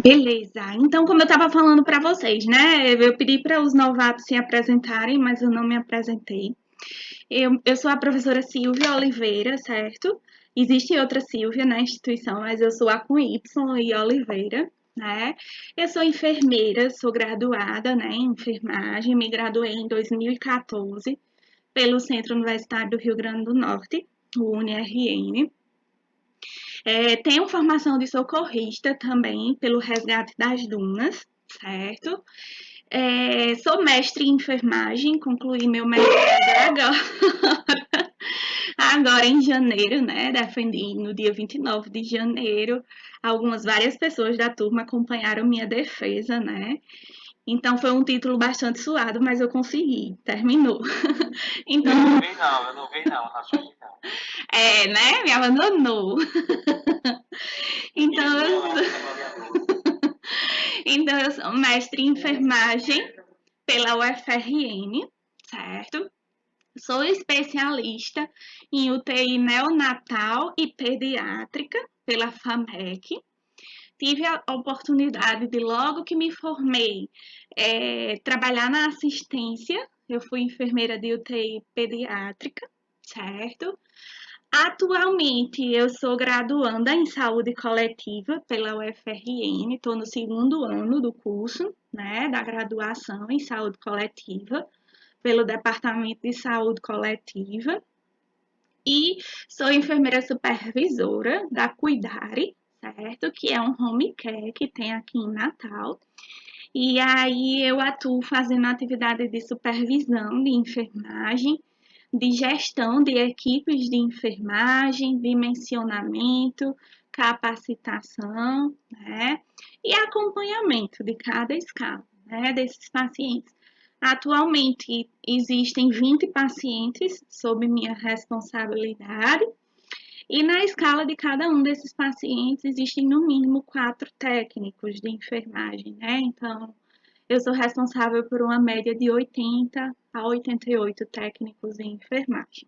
Beleza. Então, como eu estava falando para vocês, né? Eu pedi para os novatos se apresentarem, mas eu não me apresentei. Eu sou a professora Silvia Oliveira, certo? Existe outra Silvia na instituição, mas eu sou a com Y e Oliveira, né? Eu sou enfermeira, sou graduada, né, em enfermagem, me graduei em 2014 pelo Centro Universitário do Rio Grande do Norte, o UniRN. Tenho formação de socorrista também pelo Resgate das Dunas, certo? Sou mestre em enfermagem, concluí meu mestrado agora em janeiro, né? Defendi no dia 29 de janeiro. Várias pessoas da turma acompanharam minha defesa, né? Então foi um título bastante suado, mas eu consegui, terminou. Então, Eu não vi não, não assisti não. né? Me abandonou. Então, então, eu sou mestre em enfermagem pela UFRN, certo? Sou especialista em UTI neonatal e pediátrica pela FAMEC. Tive a oportunidade de, logo que me formei, trabalhar na assistência. Eu fui enfermeira de UTI pediátrica, certo? Atualmente, eu sou graduanda em saúde coletiva pela UFRN, estou no segundo ano do curso, né, da graduação em saúde coletiva, pelo Departamento de Saúde Coletiva, e sou enfermeira supervisora da Cuidare, certo? Que é um home care que tem aqui em Natal. E aí eu atuo fazendo atividade de supervisão de enfermagem, de gestão de equipes de enfermagem, dimensionamento, capacitação, né? E acompanhamento de cada escala, né, desses pacientes. Atualmente existem 20 pacientes sob minha responsabilidade e na escala de cada um desses pacientes existem no mínimo 4 técnicos de enfermagem, né? Então, eu sou responsável por uma média de 80 a 88 técnicos em enfermagem,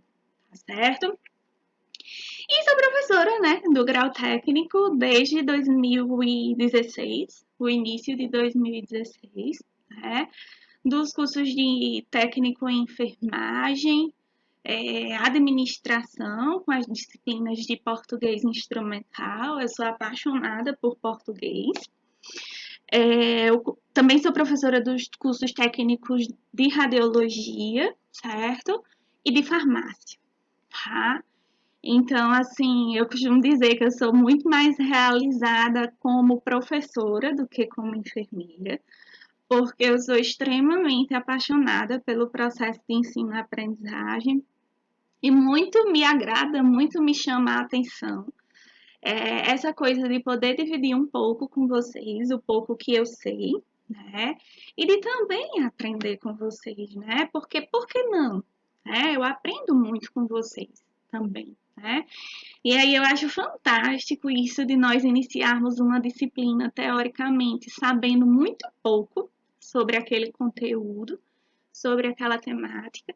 tá certo? E sou professora, né, do grau técnico desde 2016, o início de 2016, né? Dos cursos de técnico em enfermagem, administração, com as disciplinas de português instrumental. Eu sou apaixonada por português. Eu também sou professora dos cursos técnicos de radiologia, certo? E de farmácia, tá? Então, assim, eu costumo dizer que eu sou muito mais realizada como professora do que como enfermeira, porque eu sou extremamente apaixonada pelo processo de ensino-aprendizagem e muito me agrada, muito me chama a atenção essa coisa de poder dividir um pouco com vocês, o pouco que eu sei, né? E de também aprender com vocês, né? Porque por que não? Eu aprendo muito com vocês também, né? E aí eu acho fantástico isso de nós iniciarmos uma disciplina teoricamente sabendo muito pouco sobre aquele conteúdo, sobre aquela temática.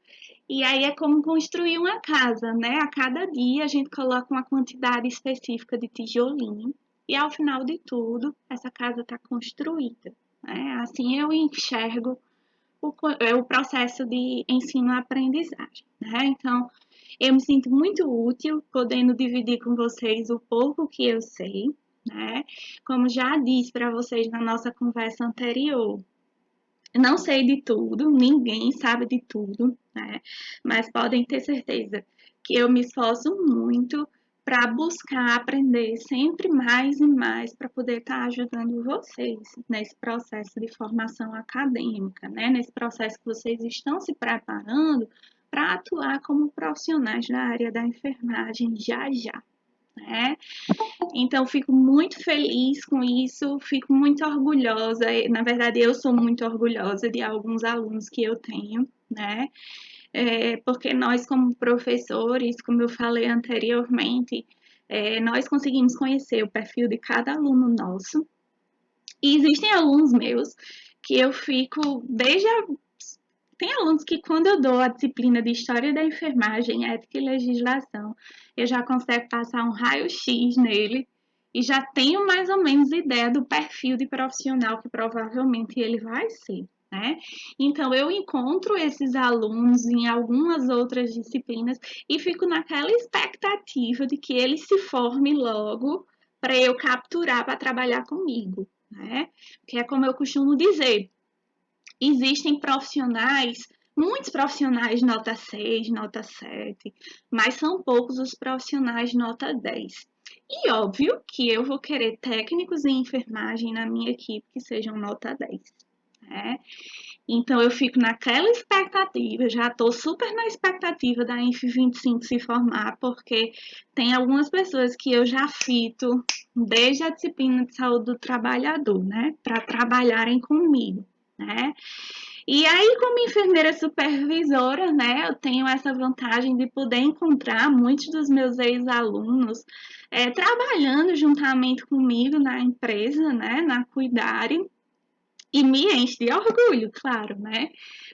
E aí é como construir uma casa, né? A cada dia a gente coloca uma quantidade específica de tijolinho e ao final de tudo essa casa está construída, né? Assim eu enxergo o processo de ensino-aprendizagem, né? Então eu me sinto muito útil podendo dividir com vocês o pouco que eu sei, né? Como já disse para vocês na nossa conversa anterior, não sei de tudo, ninguém sabe de tudo, né? Mas podem ter certeza que eu me esforço muito para buscar aprender sempre mais e mais para poder estar ajudando vocês nesse processo de formação acadêmica, né? Nesse processo que vocês estão se preparando para atuar como profissionais da área da enfermagem já já, né? Então, fico muito feliz com isso, fico muito orgulhosa. Na verdade, eu sou muito orgulhosa de alguns alunos que eu tenho, né? Porque nós, como professores, como eu falei anteriormente, nós conseguimos conhecer o perfil de cada aluno nosso. E existem alunos meus que eu fico desde a tem alunos que, quando eu dou a disciplina de História da Enfermagem, Ética e Legislação, eu já consigo passar um raio-x nele e já tenho mais ou menos ideia do perfil de profissional que provavelmente ele vai ser, né? Então, eu encontro esses alunos em algumas outras disciplinas e fico naquela expectativa de que ele se forme logo para eu capturar para trabalhar comigo, né? Que é como eu costumo dizer, existem profissionais, muitos profissionais nota 6, nota 7, mas são poucos os profissionais nota 10. E óbvio que eu vou querer técnicos em enfermagem na minha equipe que sejam nota 10, né? Então eu fico naquela expectativa, já estou super na expectativa da Inf 25 se formar, porque tem algumas pessoas que eu já fito desde a disciplina de saúde do trabalhador, né, para trabalharem comigo, né? E aí, como enfermeira supervisora, né, eu tenho essa vantagem de poder encontrar muitos dos meus ex-alunos trabalhando juntamente comigo na empresa, né, na Cuidare, e me enche de orgulho, claro, né?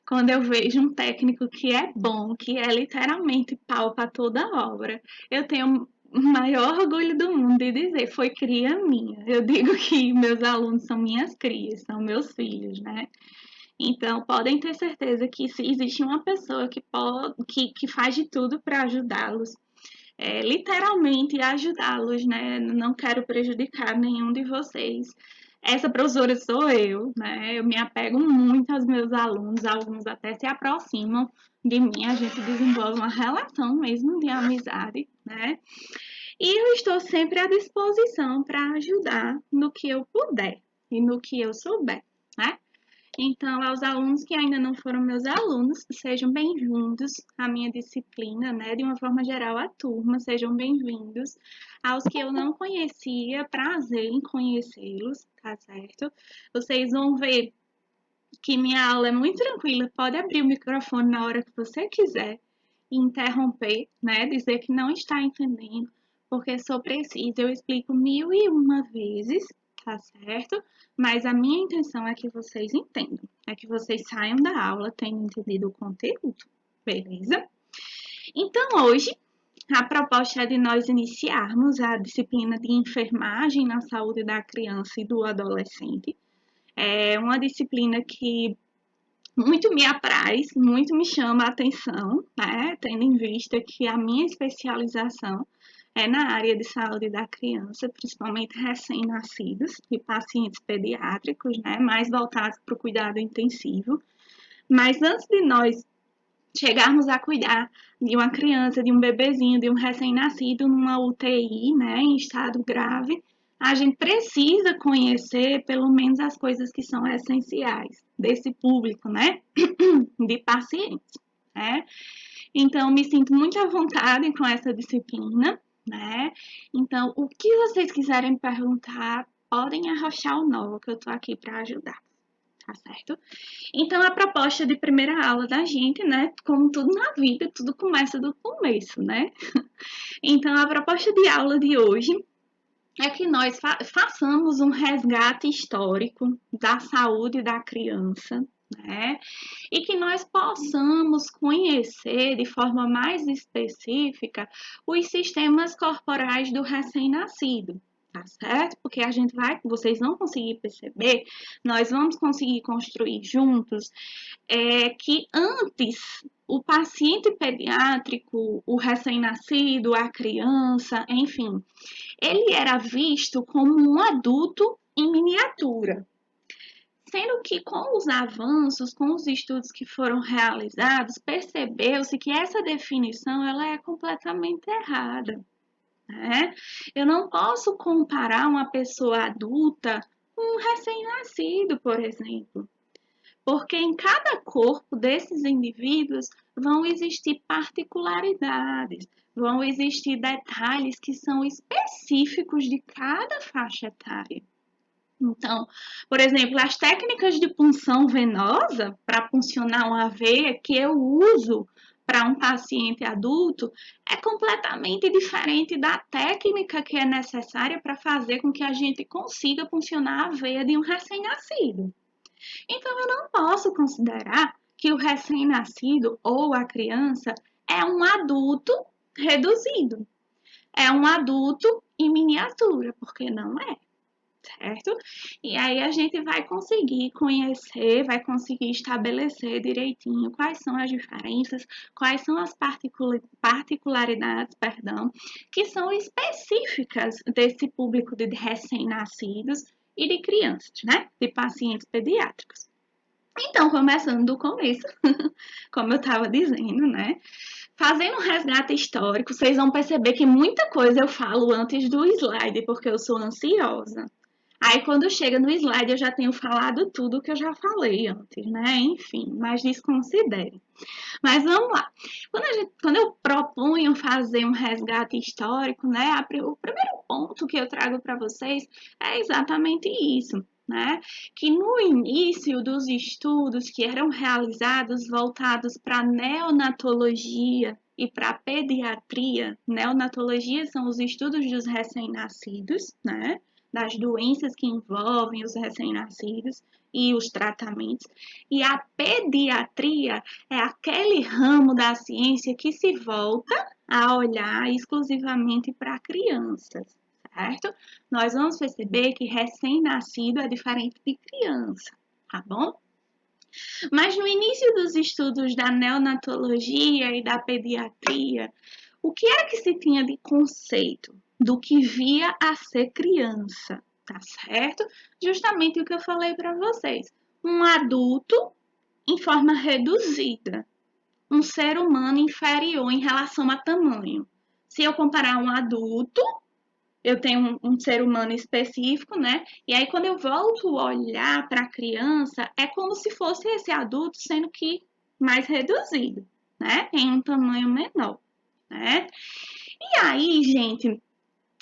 Quando eu vejo um técnico que é bom, que é literalmente pau para toda obra, eu tenho o maior orgulho do mundo de dizer, foi cria minha. Eu digo que meus alunos são minhas crias, são meus filhos, né? Então, podem ter certeza que se existe uma pessoa que faz de tudo para ajudá-los, literalmente ajudá-los, né? Não quero prejudicar nenhum de vocês. Essa professora sou eu, né? Eu me apego muito aos meus alunos, alguns até se aproximam de mim, a gente desenvolve uma relação mesmo de amizade, né? E eu estou sempre à disposição para ajudar no que eu puder e no que eu souber, né? Então, aos alunos que ainda não foram meus alunos, sejam bem-vindos à minha disciplina, né? De uma forma geral, à turma, sejam bem-vindos. Aos que eu não conhecia, prazer em conhecê-los, tá certo? Vocês vão ver que minha aula é muito tranquila, pode abrir o microfone na hora que você quiser e interromper, né? Dizer que não está entendendo, porque sou precisa, eu explico 1001 vezes, tá certo? Mas a minha intenção é que vocês entendam, é que vocês saiam da aula tendo entendido o conteúdo, beleza? Então, hoje, a proposta é de nós iniciarmos a disciplina de enfermagem na saúde da criança e do adolescente. É uma disciplina que muito me apraz, muito me chama a atenção, né? Tendo em vista que a minha especialização é na área de saúde da criança, principalmente recém-nascidos e pacientes pediátricos, né? Mais voltados para o cuidado intensivo. Mas antes de nós chegarmos a cuidar de uma criança, de um bebezinho, de um recém-nascido numa UTI, né, em estado grave, a gente precisa conhecer pelo menos as coisas que são essenciais desse público, né, de pacientes, né? Então, me sinto muito à vontade com essa disciplina, né? Então, o que vocês quiserem perguntar, podem arrochar o nó, que eu tô aqui para ajudar, tá certo? Então, a proposta de primeira aula da gente, né? Como tudo na vida, tudo começa do começo, né? Então, a proposta de aula de hoje é que nós façamos um resgate histórico da saúde da criança, né? E que nós possamos conhecer de forma mais específica os sistemas corporais do recém-nascido. Tá certo? Porque a gente vai, vocês vão conseguir perceber, nós vamos conseguir construir juntos que antes o paciente pediátrico, o recém-nascido, a criança, enfim, ele era visto como um adulto em miniatura. Sendo que com os avanços, com os estudos que foram realizados, percebeu-se que essa definição ela é completamente errada, né? Eu não posso comparar uma pessoa adulta com um recém-nascido, por exemplo, porque em cada corpo desses indivíduos vão existir particularidades, vão existir detalhes que são específicos de cada faixa etária. Então, por exemplo, as técnicas de punção venosa para puncionar uma veia que eu uso para um paciente adulto é completamente diferente da técnica que é necessária para fazer com que a gente consiga puncionar a veia de um recém-nascido. Então, eu não posso considerar que o recém-nascido ou a criança é um adulto reduzido. É um adulto em miniatura, porque não é. Certo? E aí a gente vai conseguir conhecer, vai conseguir estabelecer direitinho quais são as diferenças, quais são as particularidades, perdão, que são específicas desse público de recém-nascidos e de crianças, né? De pacientes pediátricos. Então, começando do começo, como eu estava dizendo, né? Fazendo um resgate histórico, vocês vão perceber que muita coisa eu falo antes do slide, porque eu sou ansiosa. Aí, quando chega no slide, eu já tenho falado tudo que eu já falei antes, né? Enfim, mas desconsidere. Mas vamos lá. Quando eu proponho fazer um resgate histórico, né? O primeiro ponto que eu trago para vocês é exatamente isso. Né? Que no início dos estudos que eram realizados voltados para a neonatologia e para a pediatria, neonatologia são os estudos dos recém-nascidos, né? Das doenças que envolvem os recém-nascidos e os tratamentos. E a pediatria é aquele ramo da ciência que se volta a olhar exclusivamente para crianças, certo? Nós vamos perceber que recém-nascido é diferente de criança, tá bom? Mas no início dos estudos da neonatologia e da pediatria, o que é que se tinha de conceito do que via a ser criança, tá certo? Justamente o que eu falei para vocês. Um adulto em forma reduzida, um ser humano inferior em relação a tamanho. Se eu comparar um adulto, eu tenho um ser humano específico, né? E aí, quando eu volto a olhar para a criança, é como se fosse esse adulto, sendo que mais reduzido, né? Em um tamanho menor, né? E aí, gente,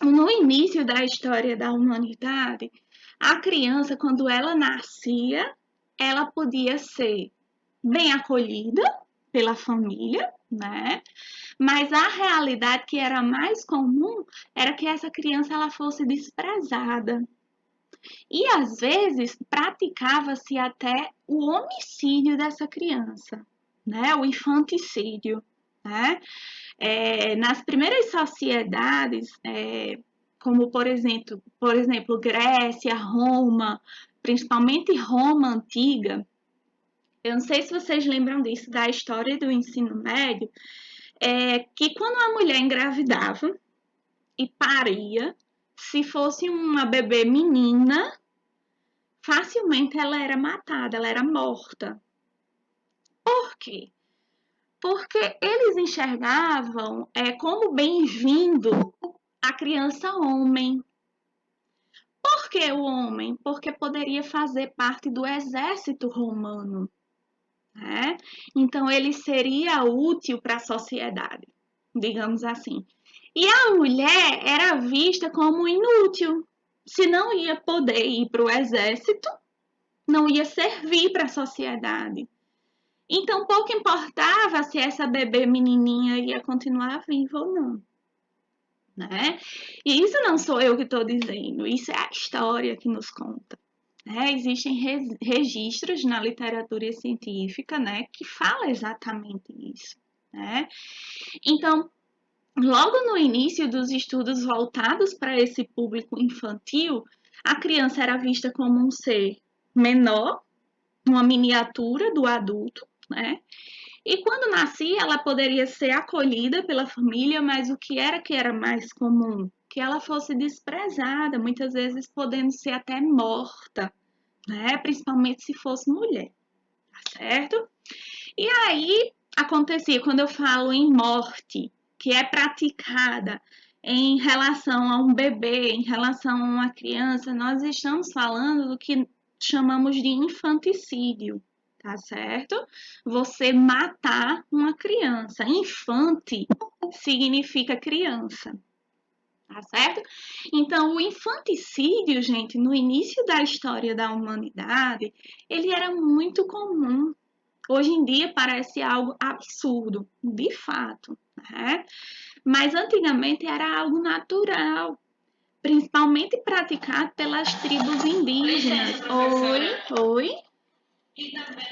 no início da história da humanidade, a criança, quando ela nascia, ela podia ser bem acolhida pela família, né? Mas a realidade que era mais comum era que essa criança ela fosse desprezada. E às vezes praticava-se até o homicídio dessa criança, né? O infanticídio, né? Nas primeiras sociedades, como por exemplo, Grécia, Roma, principalmente Roma antiga, eu não sei se vocês lembram disso da história do ensino médio, que quando a mulher engravidava e paria, se fosse uma bebê menina, facilmente ela era matada, ela era morta. Por quê? Porque eles enxergavam como bem-vindo a criança homem. Por que o homem? Porque poderia fazer parte do exército romano. Né? Então, ele seria útil para a sociedade, digamos assim. E a mulher era vista como inútil. Se não ia poder ir para o exército, não ia servir para a sociedade. Então, pouco importava se essa bebê menininha ia continuar viva ou não. Né? E isso não sou eu que estou dizendo, isso é a história que nos conta. Existem registros na literatura científica, né, que fala exatamente isso. Né? Então, logo no início dos estudos voltados para esse público infantil, a criança era vista como um ser menor, uma miniatura do adulto, né? E quando nascia, ela poderia ser acolhida pela família, mas o que era mais comum? Que ela fosse desprezada, muitas vezes podendo ser até morta, né? Principalmente se fosse mulher, tá certo? E aí acontecia, quando eu falo em morte, que é praticada em relação a um bebê, em relação a uma criança, nós estamos falando do que chamamos de infanticídio, tá certo? Você matar uma criança. Infante significa criança. Tá certo? Então, o infanticídio, gente, no início da história da humanidade, ele era muito comum. Hoje em dia parece algo absurdo, de fato, né? Mas antigamente era algo natural, principalmente praticado pelas tribos indígenas. Oi. E também,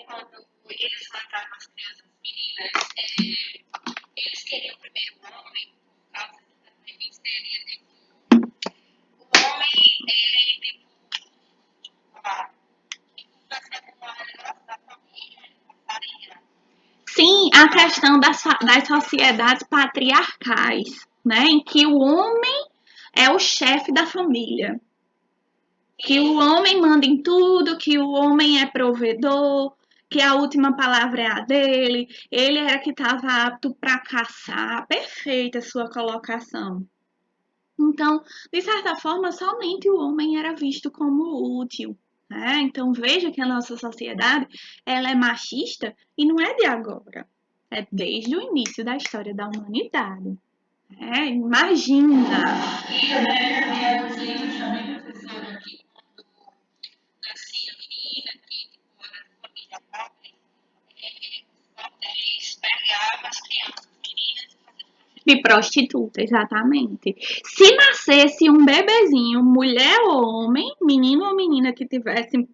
quando eles matavam as crianças meninas, eles queriam primeiro o homem, por causa que também seria a questão das sociedades patriarcais, né? Em que o homem é o chefe da família. Que o homem manda em tudo, que o homem é provedor, que a última palavra é a dele, ele era que estava apto para caçar. Perfeita a sua colocação. Então, de certa forma, somente o homem era visto como útil. Né? Então, veja que a nossa sociedade ela é machista e não é de agora. É desde o início da história da humanidade. Imagina! Os livros também, professora, que quando nascia a menina, que tipo, era de família pobre, os bordéis pegavam as crianças meninas e faziam De prostituta, exatamente. Se nascesse um bebezinho, mulher ou homem, menino ou menina que tivesse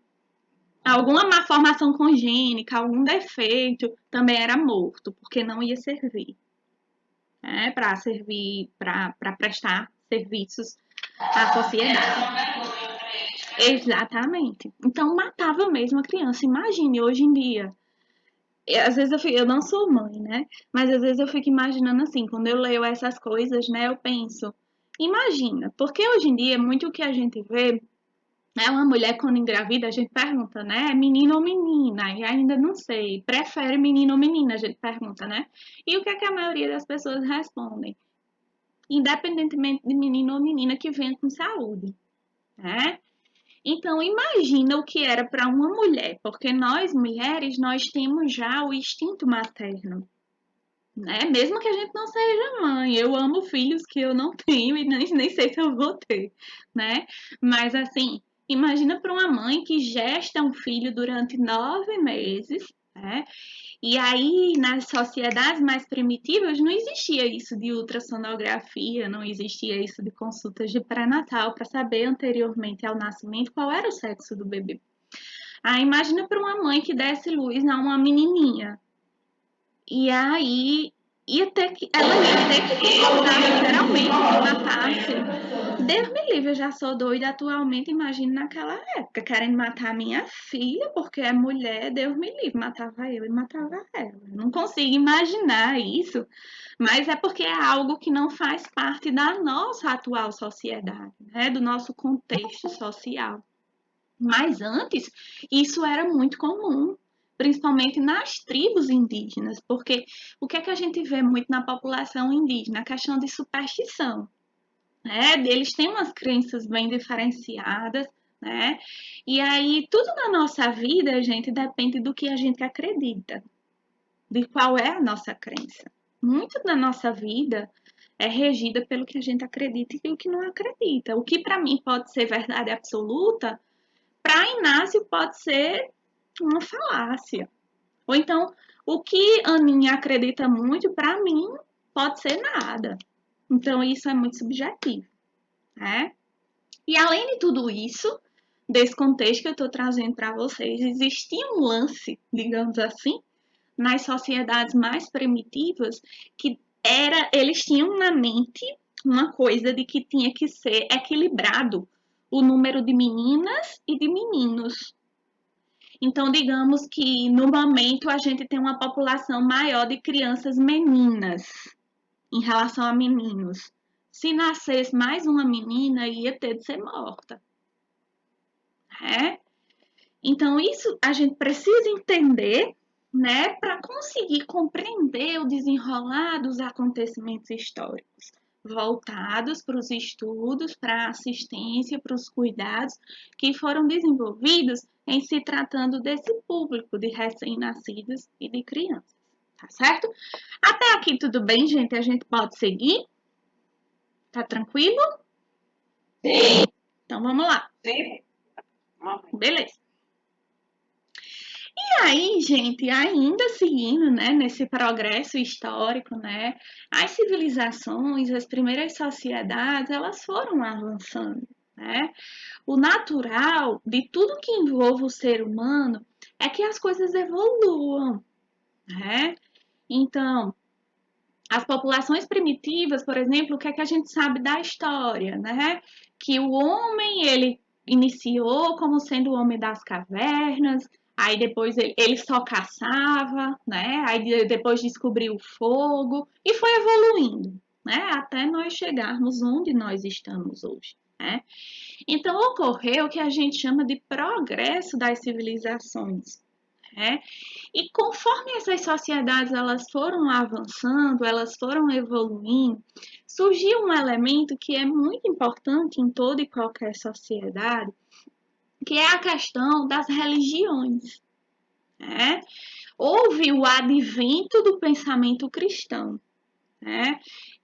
alguma malformação congênica, algum defeito, também era morto, porque não ia servir. Para servir, para prestar serviços à sociedade. Exatamente. Então matava mesmo a criança. Imagine hoje em dia. Às vezes eu não sou mãe, né? Mas às vezes eu fico imaginando assim, quando eu leio essas coisas, né? Eu penso, imagina, porque hoje em dia muito o que a gente vê é uma mulher quando engravida, a gente pergunta, né? É menino ou menina? E ainda não sei. Prefere menino ou menina? A gente pergunta, né? E o que é que a maioria das pessoas respondem? Independentemente de menino ou menina que venha com saúde, né? Então, imagina o que era para uma mulher, porque nós, mulheres, nós temos já o instinto materno, né? Mesmo que a gente não seja mãe. Eu amo filhos que eu não tenho e nem sei se eu vou ter, né? Mas, assim, imagina para uma mãe que gesta um filho durante 9 meses, né? E aí, nas sociedades mais primitivas, não existia isso de ultrassonografia, não existia isso de consultas de pré-natal para saber anteriormente ao nascimento qual era o sexo do bebê. Aí, imagina para uma mãe que desse luz a uma menininha. E aí, ela ia ter que procurar literalmente que matasse. Deus me livre, eu já sou doida atualmente, imagino naquela época, querendo matar minha filha, porque é mulher, Deus me livre, matava eu e matava ela. Eu não consigo imaginar isso, mas é porque é algo que não faz parte da nossa atual sociedade, né? Do nosso contexto social. Mas antes, isso era muito comum, principalmente nas tribos indígenas, porque o que é que a gente vê muito na população indígena? A questão de superstição, né? Eles têm umas crenças bem diferenciadas, né? E aí, tudo na nossa vida, gente, depende do que a gente acredita, de qual é a nossa crença. Muito da nossa vida é regida pelo que a gente acredita e o que não acredita. O que para mim pode ser verdade absoluta, para Inácio pode ser uma falácia. Ou então, o que a Aninha acredita muito, para mim, pode ser nada. Então, isso é muito subjetivo, né? E além de tudo isso, desse contexto que eu estou trazendo para vocês, existia um lance, digamos assim, nas sociedades mais primitivas, que eles tinham na mente uma coisa de que tinha que ser equilibrado o número de meninas e de meninos. Então, digamos que no momento a gente tem uma população maior de crianças meninas em relação a meninos. Se nascesse mais uma menina, ia ter de ser morta. Né? Então, isso a gente precisa entender, né, para conseguir compreender o desenrolar dos acontecimentos históricos, voltados para os estudos, para a assistência, para os cuidados que foram desenvolvidos em se tratando desse público de recém-nascidos e de crianças. Tá certo? Até aqui tudo bem, gente? A gente pode seguir? Tá tranquilo? Sim. Então vamos lá. Sim. Beleza. E aí, gente, ainda seguindo, né, nesse progresso histórico, né, as civilizações, as primeiras sociedades, elas foram avançando, né? O natural de tudo que envolve o ser humano é que as coisas evoluam, né? Então, as populações primitivas, por exemplo, o que é que a gente sabe da história, né? Que o homem, ele iniciou como sendo o homem das cavernas, Aí depois ele só caçava, né? Aí depois descobriu o fogo e foi evoluindo, né? Até nós chegarmos onde nós estamos hoje, né? Então ocorreu o que a gente chama de progresso das civilizações, né? E conforme essas sociedades elas foram avançando, elas foram evoluindo, surgiu um elemento que é muito importante em toda e qualquer sociedade, que é a questão das religiões, né? Houve o advento do pensamento cristão, né?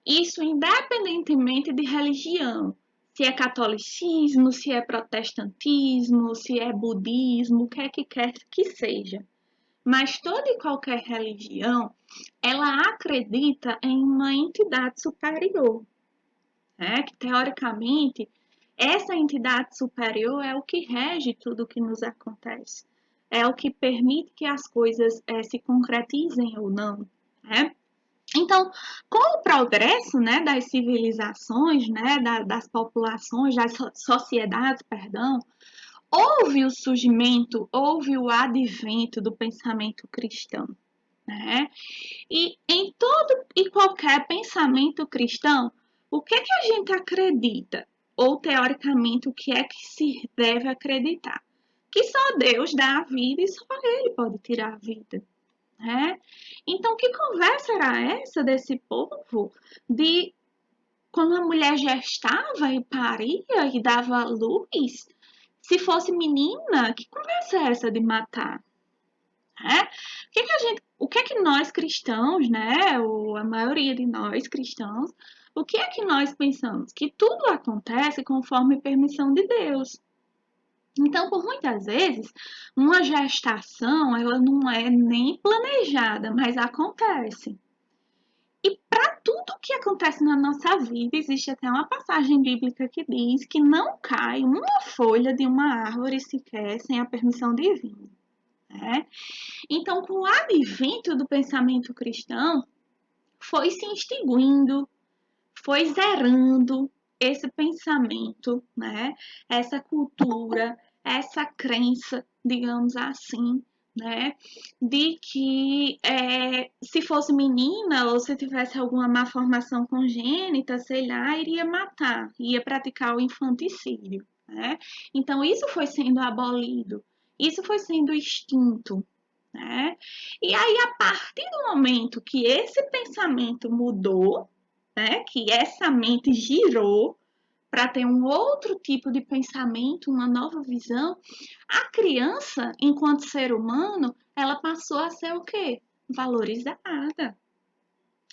Isso independentemente de religião, se é catolicismo, se é protestantismo, se é budismo, o que é que quer que seja. Mas toda e qualquer religião, ela acredita em uma entidade superior, né? Que teoricamente essa entidade superior é o que rege tudo o que nos acontece, é o que permite que as coisas se concretizem ou não, né? Então, com o progresso, né, das civilizações, né, das populações, das sociedades, perdão, houve o surgimento, houve o advento do pensamento cristão, né? E em todo e qualquer pensamento cristão, o que é que a gente acredita? Ou, teoricamente, o que é que se deve acreditar? Que só Deus dá a vida e só Ele pode tirar a vida, né? Então, que conversa era essa desse povo de quando a mulher gestava e paria e dava luz? Se fosse menina, que conversa é essa de matar? Né? O que é que nós cristãos, né, ou a maioria de nós cristãos, o que é que nós pensamos? Que tudo acontece conforme permissão de Deus. Então, por muitas vezes, uma gestação, ela não é nem planejada, mas acontece. E para tudo que acontece na nossa vida, existe até uma passagem bíblica que diz que não cai uma folha de uma árvore sequer sem a permissão divina, né? Então, com o advento do pensamento cristão, foi se extinguindo, foi zerando esse pensamento, né? Essa cultura, essa crença, digamos assim, né? De que se fosse menina ou se tivesse alguma malformação congênita, sei lá, iria matar, ia praticar o infanticídio, né? Então, isso foi sendo abolido, isso foi sendo extinto, né? E aí, a partir do momento que esse pensamento mudou, né, que essa mente girou para ter um outro tipo de pensamento, uma nova visão, a criança, enquanto ser humano, ela passou a ser o quê? Valorizada.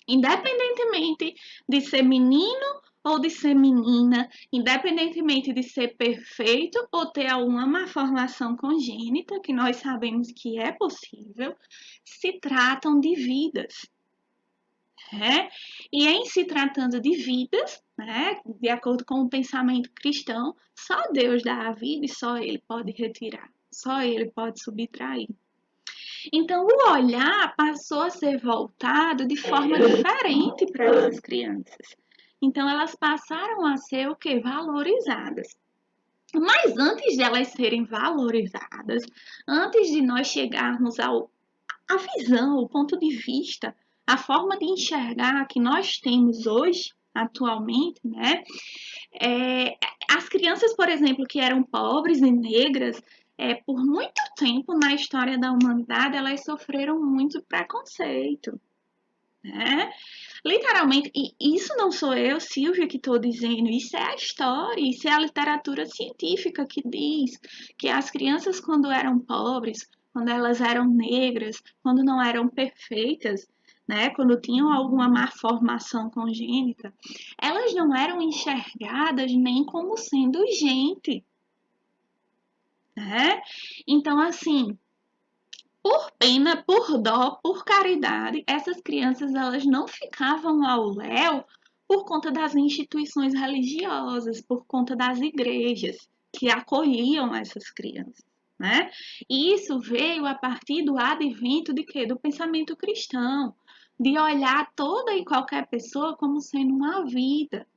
Independentemente de ser menino ou de ser menina, independentemente de ser perfeito ou ter alguma malformação congênita, que nós sabemos que é possível, se tratam de vidas. Né? E em se tratando de vidas, né, de acordo com o pensamento cristão, só Deus dá a vida e só Ele pode retirar, só Ele pode subtrair. Então, o olhar passou a ser voltado de forma diferente para essas crianças. Então, elas passaram a ser o que? Valorizadas. Mas antes de elas serem valorizadas, antes de nós chegarmos à visão, o ponto de vista, a forma de enxergar que nós temos hoje, atualmente, né? As crianças, por exemplo, que eram pobres e negras, por muito tempo na história da humanidade, elas sofreram muito preconceito, né? Literalmente, e isso não sou eu, Silvia, que estou dizendo, isso é a história, isso é a literatura científica que diz que as crianças, quando eram pobres, quando elas eram negras, quando não eram perfeitas, né, quando tinham alguma malformação congênita, elas não eram enxergadas nem como sendo gente, né? Então, assim, por pena, por dó, por caridade, essas crianças elas não ficavam ao léu por conta das instituições religiosas, por conta das igrejas que acolhiam essas crianças, né? E isso veio a partir do advento de quê? Do pensamento cristão, de olhar toda e qualquer pessoa como sendo uma vida,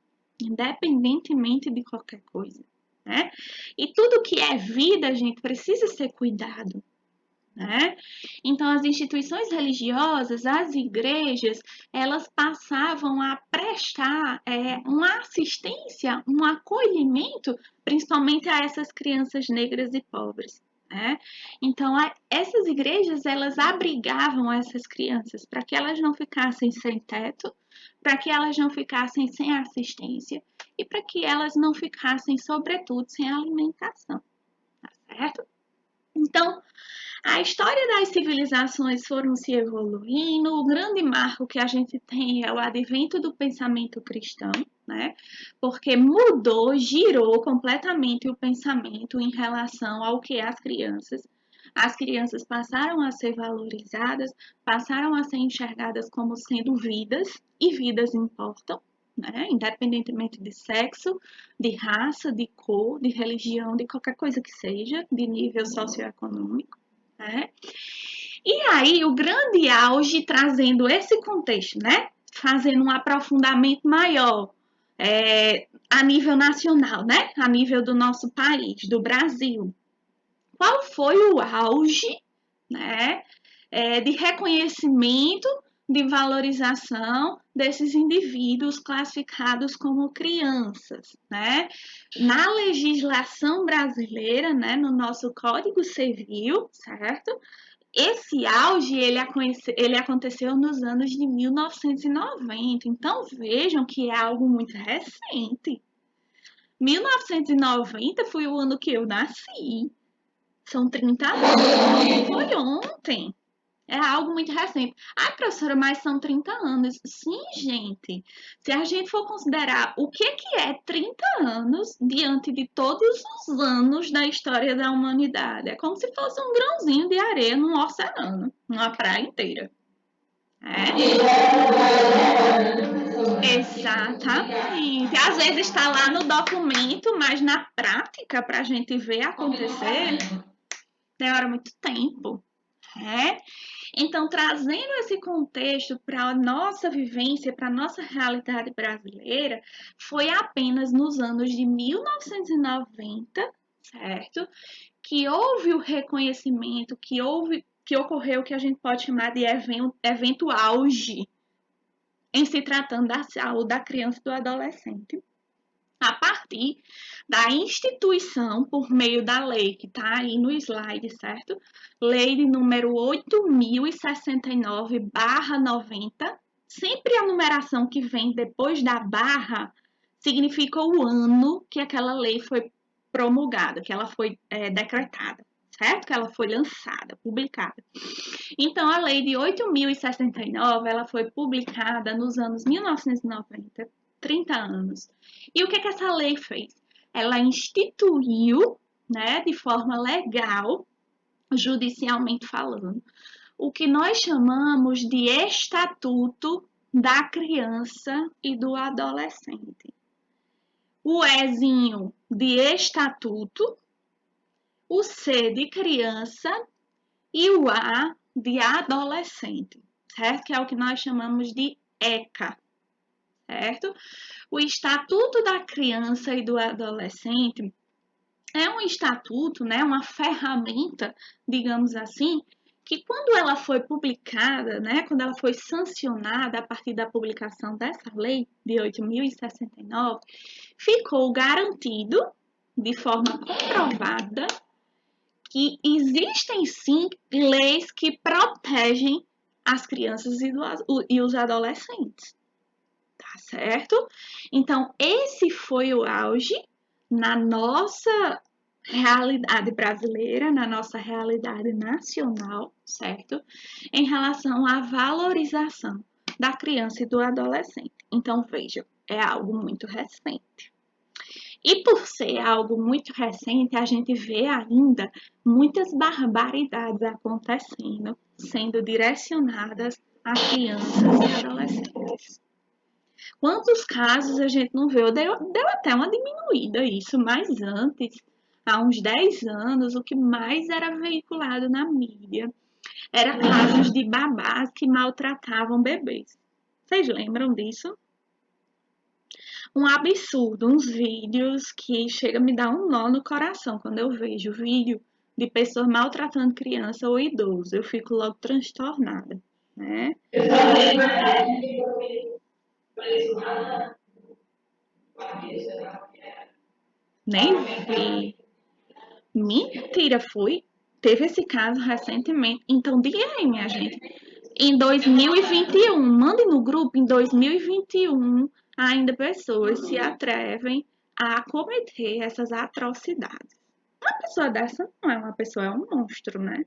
independentemente de qualquer coisa, né? E tudo que é vida, gente, precisa ser cuidado. né? Então, as instituições religiosas, as igrejas, elas passavam a prestar uma assistência, um acolhimento, principalmente a essas crianças negras e pobres. Né? Então, essas igrejas, elas abrigavam essas crianças para que elas não ficassem sem teto, para que elas não ficassem sem assistência e para que elas não ficassem, sobretudo, sem alimentação, tá certo? Então, a história das civilizações foram se evoluindo. O grande marco que a gente tem é o advento do pensamento cristão, né? Porque mudou, girou completamente o pensamento em relação ao que é as crianças. As crianças passaram a ser valorizadas, passaram a ser enxergadas como sendo vidas, e vidas importam, né? Independentemente de sexo, de raça, de cor, de religião, de qualquer coisa que seja, de nível socioeconômico. Né? E aí, o grande auge trazendo esse contexto, né? Fazendo um aprofundamento maior a nível nacional, né? A nível do nosso país, do Brasil. Qual foi o auge, né? De reconhecimento, de valorização desses indivíduos classificados como crianças, né? Na legislação brasileira, né? No nosso Código Civil, certo? Esse auge ele aconteceu nos anos de 1990, então vejam que é algo muito recente. 1990 foi o ano que eu nasci. São 30 anos, foi ontem. É algo muito recente. Ah, professora, mas são 30 anos. Sim, gente. Se a gente for considerar o que é 30 anos diante de todos os anos da história da humanidade, é como se fosse um grãozinho de areia num oceano, numa praia inteira. Exatamente. Às vezes está lá no documento, mas na prática, para a gente ver acontecer, demora muito tempo. Então, trazendo esse contexto para a nossa vivência, para a nossa realidade brasileira, foi apenas nos anos de 1990, certo? Que houve o reconhecimento, que ocorreu o que a gente pode chamar de evento auge em se tratando da saúde da criança e do adolescente. A partir da instituição, por meio da lei que está aí no slide, certo? Lei de número 8.069/90. Sempre a numeração que vem depois da barra significa o ano que aquela lei foi promulgada, que ela foi decretada, certo? Que ela foi lançada, publicada. Então, a lei de 8.069, ela foi publicada nos anos 1990, 30 anos. E o que essa lei fez? Ela instituiu, né, de forma legal, judicialmente falando, o que nós chamamos de Estatuto da Criança e do Adolescente. O Ezinho de estatuto, o C de criança e o A de adolescente, certo? Que é o que nós chamamos de ECA, certo? O Estatuto da Criança e do Adolescente é um estatuto, né, uma ferramenta, digamos assim, que quando ela foi publicada, né, quando ela foi sancionada a partir da publicação dessa lei de 8.069, ficou garantido de forma comprovada que existem sim leis que protegem as crianças e os adolescentes, tá certo? Então, esse foi o auge na nossa realidade brasileira, na nossa realidade nacional, certo? Em relação à valorização da criança e do adolescente. Então, veja, é algo muito recente. E por ser algo muito recente, a gente vê ainda muitas barbaridades acontecendo, sendo direcionadas a crianças e adolescentes. Quantos casos a gente não vê? Deu até uma diminuída isso, mas antes, há uns 10 anos, o que mais era veiculado na mídia era casos de babás que maltratavam bebês. Vocês lembram disso? Um absurdo, uns vídeos que chega a me dar um nó no coração quando eu vejo vídeo de pessoas maltratando criança ou idoso. Eu fico logo transtornada, né? Eu falei, mas ficou preso lá na cabeça. Nem vi. Mentira, foi? Teve esse caso recentemente. Então, diga aí, minha gente. Em 2021, mande no grupo, em 2021, ainda pessoas se atrevem a cometer essas atrocidades. Uma pessoa dessa não é uma pessoa, é um monstro, né?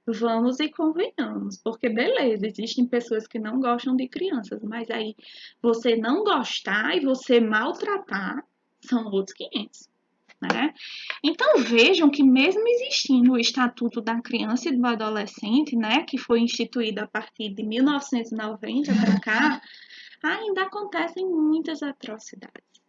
Vamos e convenhamos, porque beleza, existem pessoas que não gostam de crianças, mas aí você não gostar e você maltratar são outros 500, né? Então vejam que mesmo existindo o Estatuto da Criança e do Adolescente, né, que foi instituído a partir de 1990 para cá, ainda acontecem muitas atrocidades,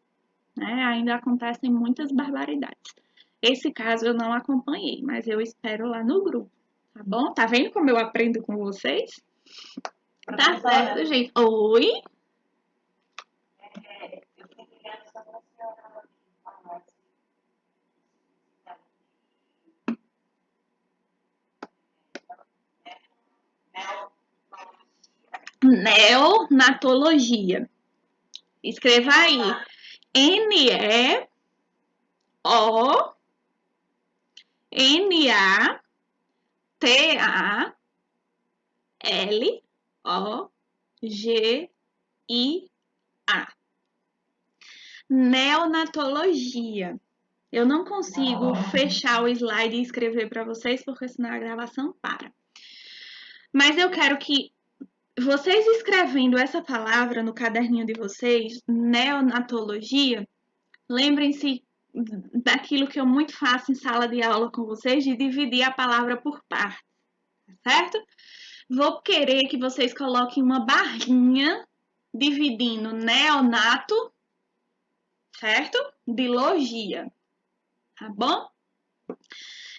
né? Ainda acontecem muitas barbaridades. Esse caso eu não acompanhei, mas eu espero lá no grupo, tá bom? Tá vendo como eu aprendo com vocês? Tá certo, gente. Oi? Eu fiquei ligada só para a senhora falar Neonatologia. Escreva aí. Neonatologia. Neonatologia. Eu não consigo fechar o slide e escrever para vocês, porque senão a gravação para. Mas eu quero que vocês escrevendo essa palavra no caderninho de vocês, neonatologia, lembrem-se daquilo que eu muito faço em sala de aula com vocês, de dividir a palavra por partes, certo? Vou querer que vocês coloquem uma barrinha dividindo neonato, certo? De logia, tá bom?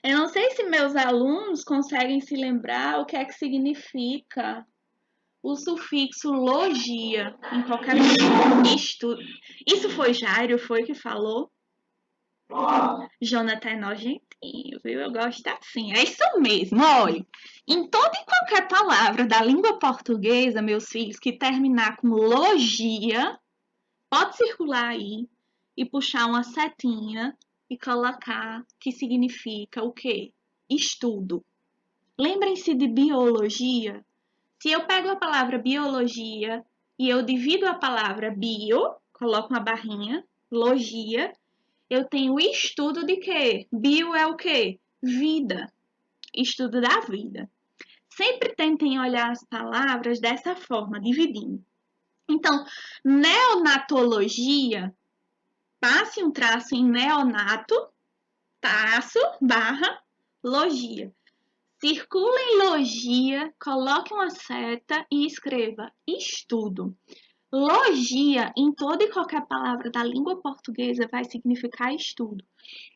Eu não sei se meus alunos conseguem se lembrar o que é que significa o sufixo logia em qualquer estudo. Isso foi Jairo, foi que falou? Jonathan é nojentinho, viu? Eu gosto assim. É isso mesmo, olha. Em toda e qualquer palavra da língua portuguesa, meus filhos, que terminar com logia, pode circular aí e puxar uma setinha e colocar que significa o quê? Estudo. Lembrem-se de biologia. Se eu pego a palavra biologia e eu divido a palavra bio, coloco uma barrinha, logia, eu tenho estudo de quê? Bio é o quê? Vida. Estudo da vida. Sempre tentem olhar as palavras dessa forma, dividindo. Então, neonatologia, passe um traço em neonato, traço, barra, logia. Circula em logia, coloque uma seta e escreva estudo. Logia, em toda e qualquer palavra da língua portuguesa, vai significar estudo.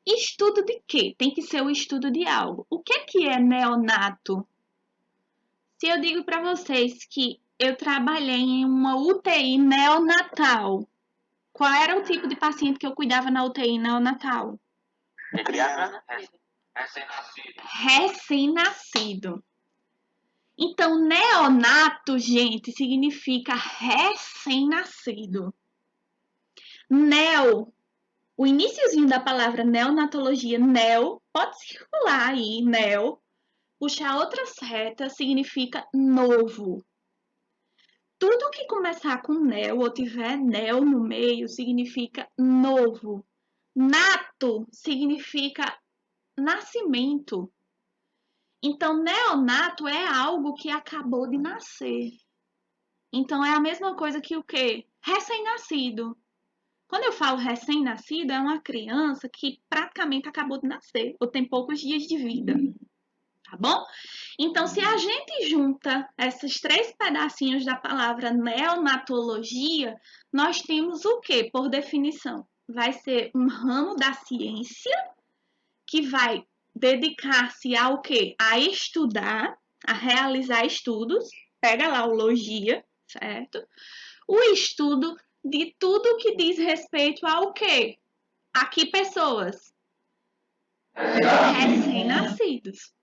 Estudo de quê? Tem que ser o estudo de algo. O que é neonato? Se eu digo para vocês que eu trabalhei em uma UTI neonatal, qual era o tipo de paciente que eu cuidava na UTI neonatal? recém-nascido. Recém-nascido. Então, neonato, gente, significa recém-nascido. Neo, o iniciozinho da palavra neonatologia, neo, pode circular aí, neo. Puxar outra seta significa novo. Tudo que começar com neo ou tiver neo no meio significa novo. Nato significa nascimento. Então, neonato é algo que acabou de nascer. Então, é a mesma coisa que o quê? Recém-nascido. Quando eu falo recém-nascido, é uma criança que praticamente acabou de nascer, ou tem poucos dias de vida. Tá bom? Então, se a gente junta esses 3 pedacinhos da palavra neonatologia, nós temos o quê, por definição? Vai ser um ramo da ciência que vai dedicar-se ao quê? A estudar, a realizar estudos, pega lá o logia, certo? O estudo de tudo que diz respeito ao quê? A que pessoas? recém-nascidos.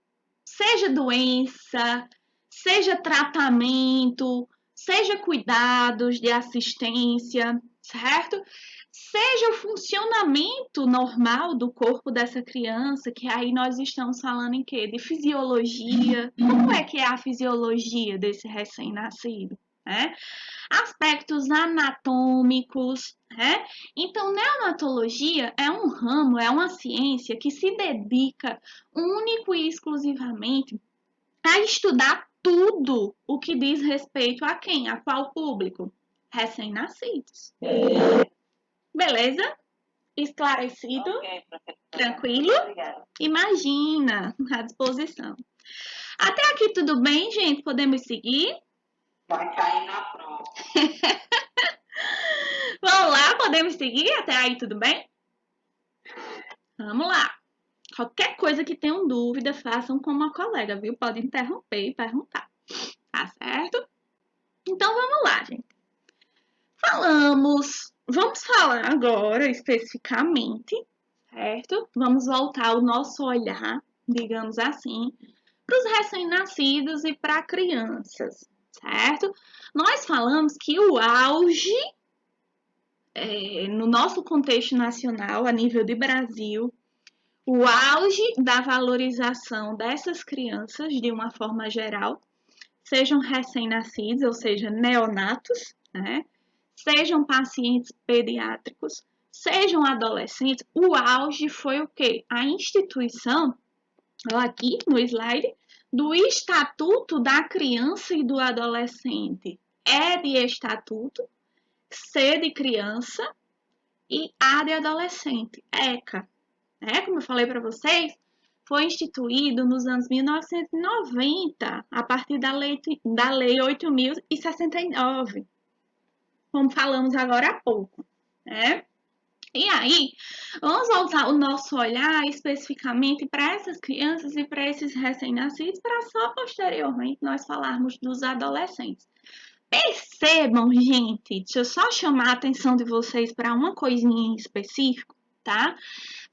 Seja doença, seja tratamento, seja cuidados de assistência, certo? Seja o funcionamento normal do corpo dessa criança, que aí nós estamos falando em quê? De fisiologia. Como é que é a fisiologia desse recém-nascido? Né? Aspectos anatômicos, né? Então, neonatologia é um ramo, é uma ciência que se dedica único e exclusivamente a estudar tudo o que diz respeito a quem? A qual público? Recém-nascidos. Beleza? Esclarecido? Ok, professora. Tranquilo? Obrigada. Imagina, à disposição. Até aqui tudo bem, gente? Podemos seguir? Vai cair na prova. Vamos lá, podemos seguir? Até aí tudo bem? Vamos lá. Qualquer coisa que tenham dúvida, façam como a colega, viu? Pode interromper e perguntar. Tá certo? Então vamos lá, gente. Vamos falar agora especificamente, certo? Vamos voltar o nosso olhar, digamos assim, para os recém-nascidos e para crianças, certo? Nós falamos que o auge, no nosso contexto nacional, a nível de Brasil, o auge da valorização dessas crianças, de uma forma geral, sejam recém-nascidos, ou seja, neonatos, né? Sejam pacientes pediátricos, sejam adolescentes, o auge foi o quê? A instituição, aqui no slide, do Estatuto da Criança e do Adolescente. E de estatuto, C de criança e A de adolescente, ECA. Como eu falei para vocês, foi instituído nos anos 1990, a partir da Lei 8.069, como falamos agora há pouco, né? E aí, vamos voltar o nosso olhar especificamente para essas crianças e para esses recém-nascidos, para só posteriormente nós falarmos dos adolescentes. Percebam, gente, deixa eu só chamar a atenção de vocês para uma coisinha em específico, tá?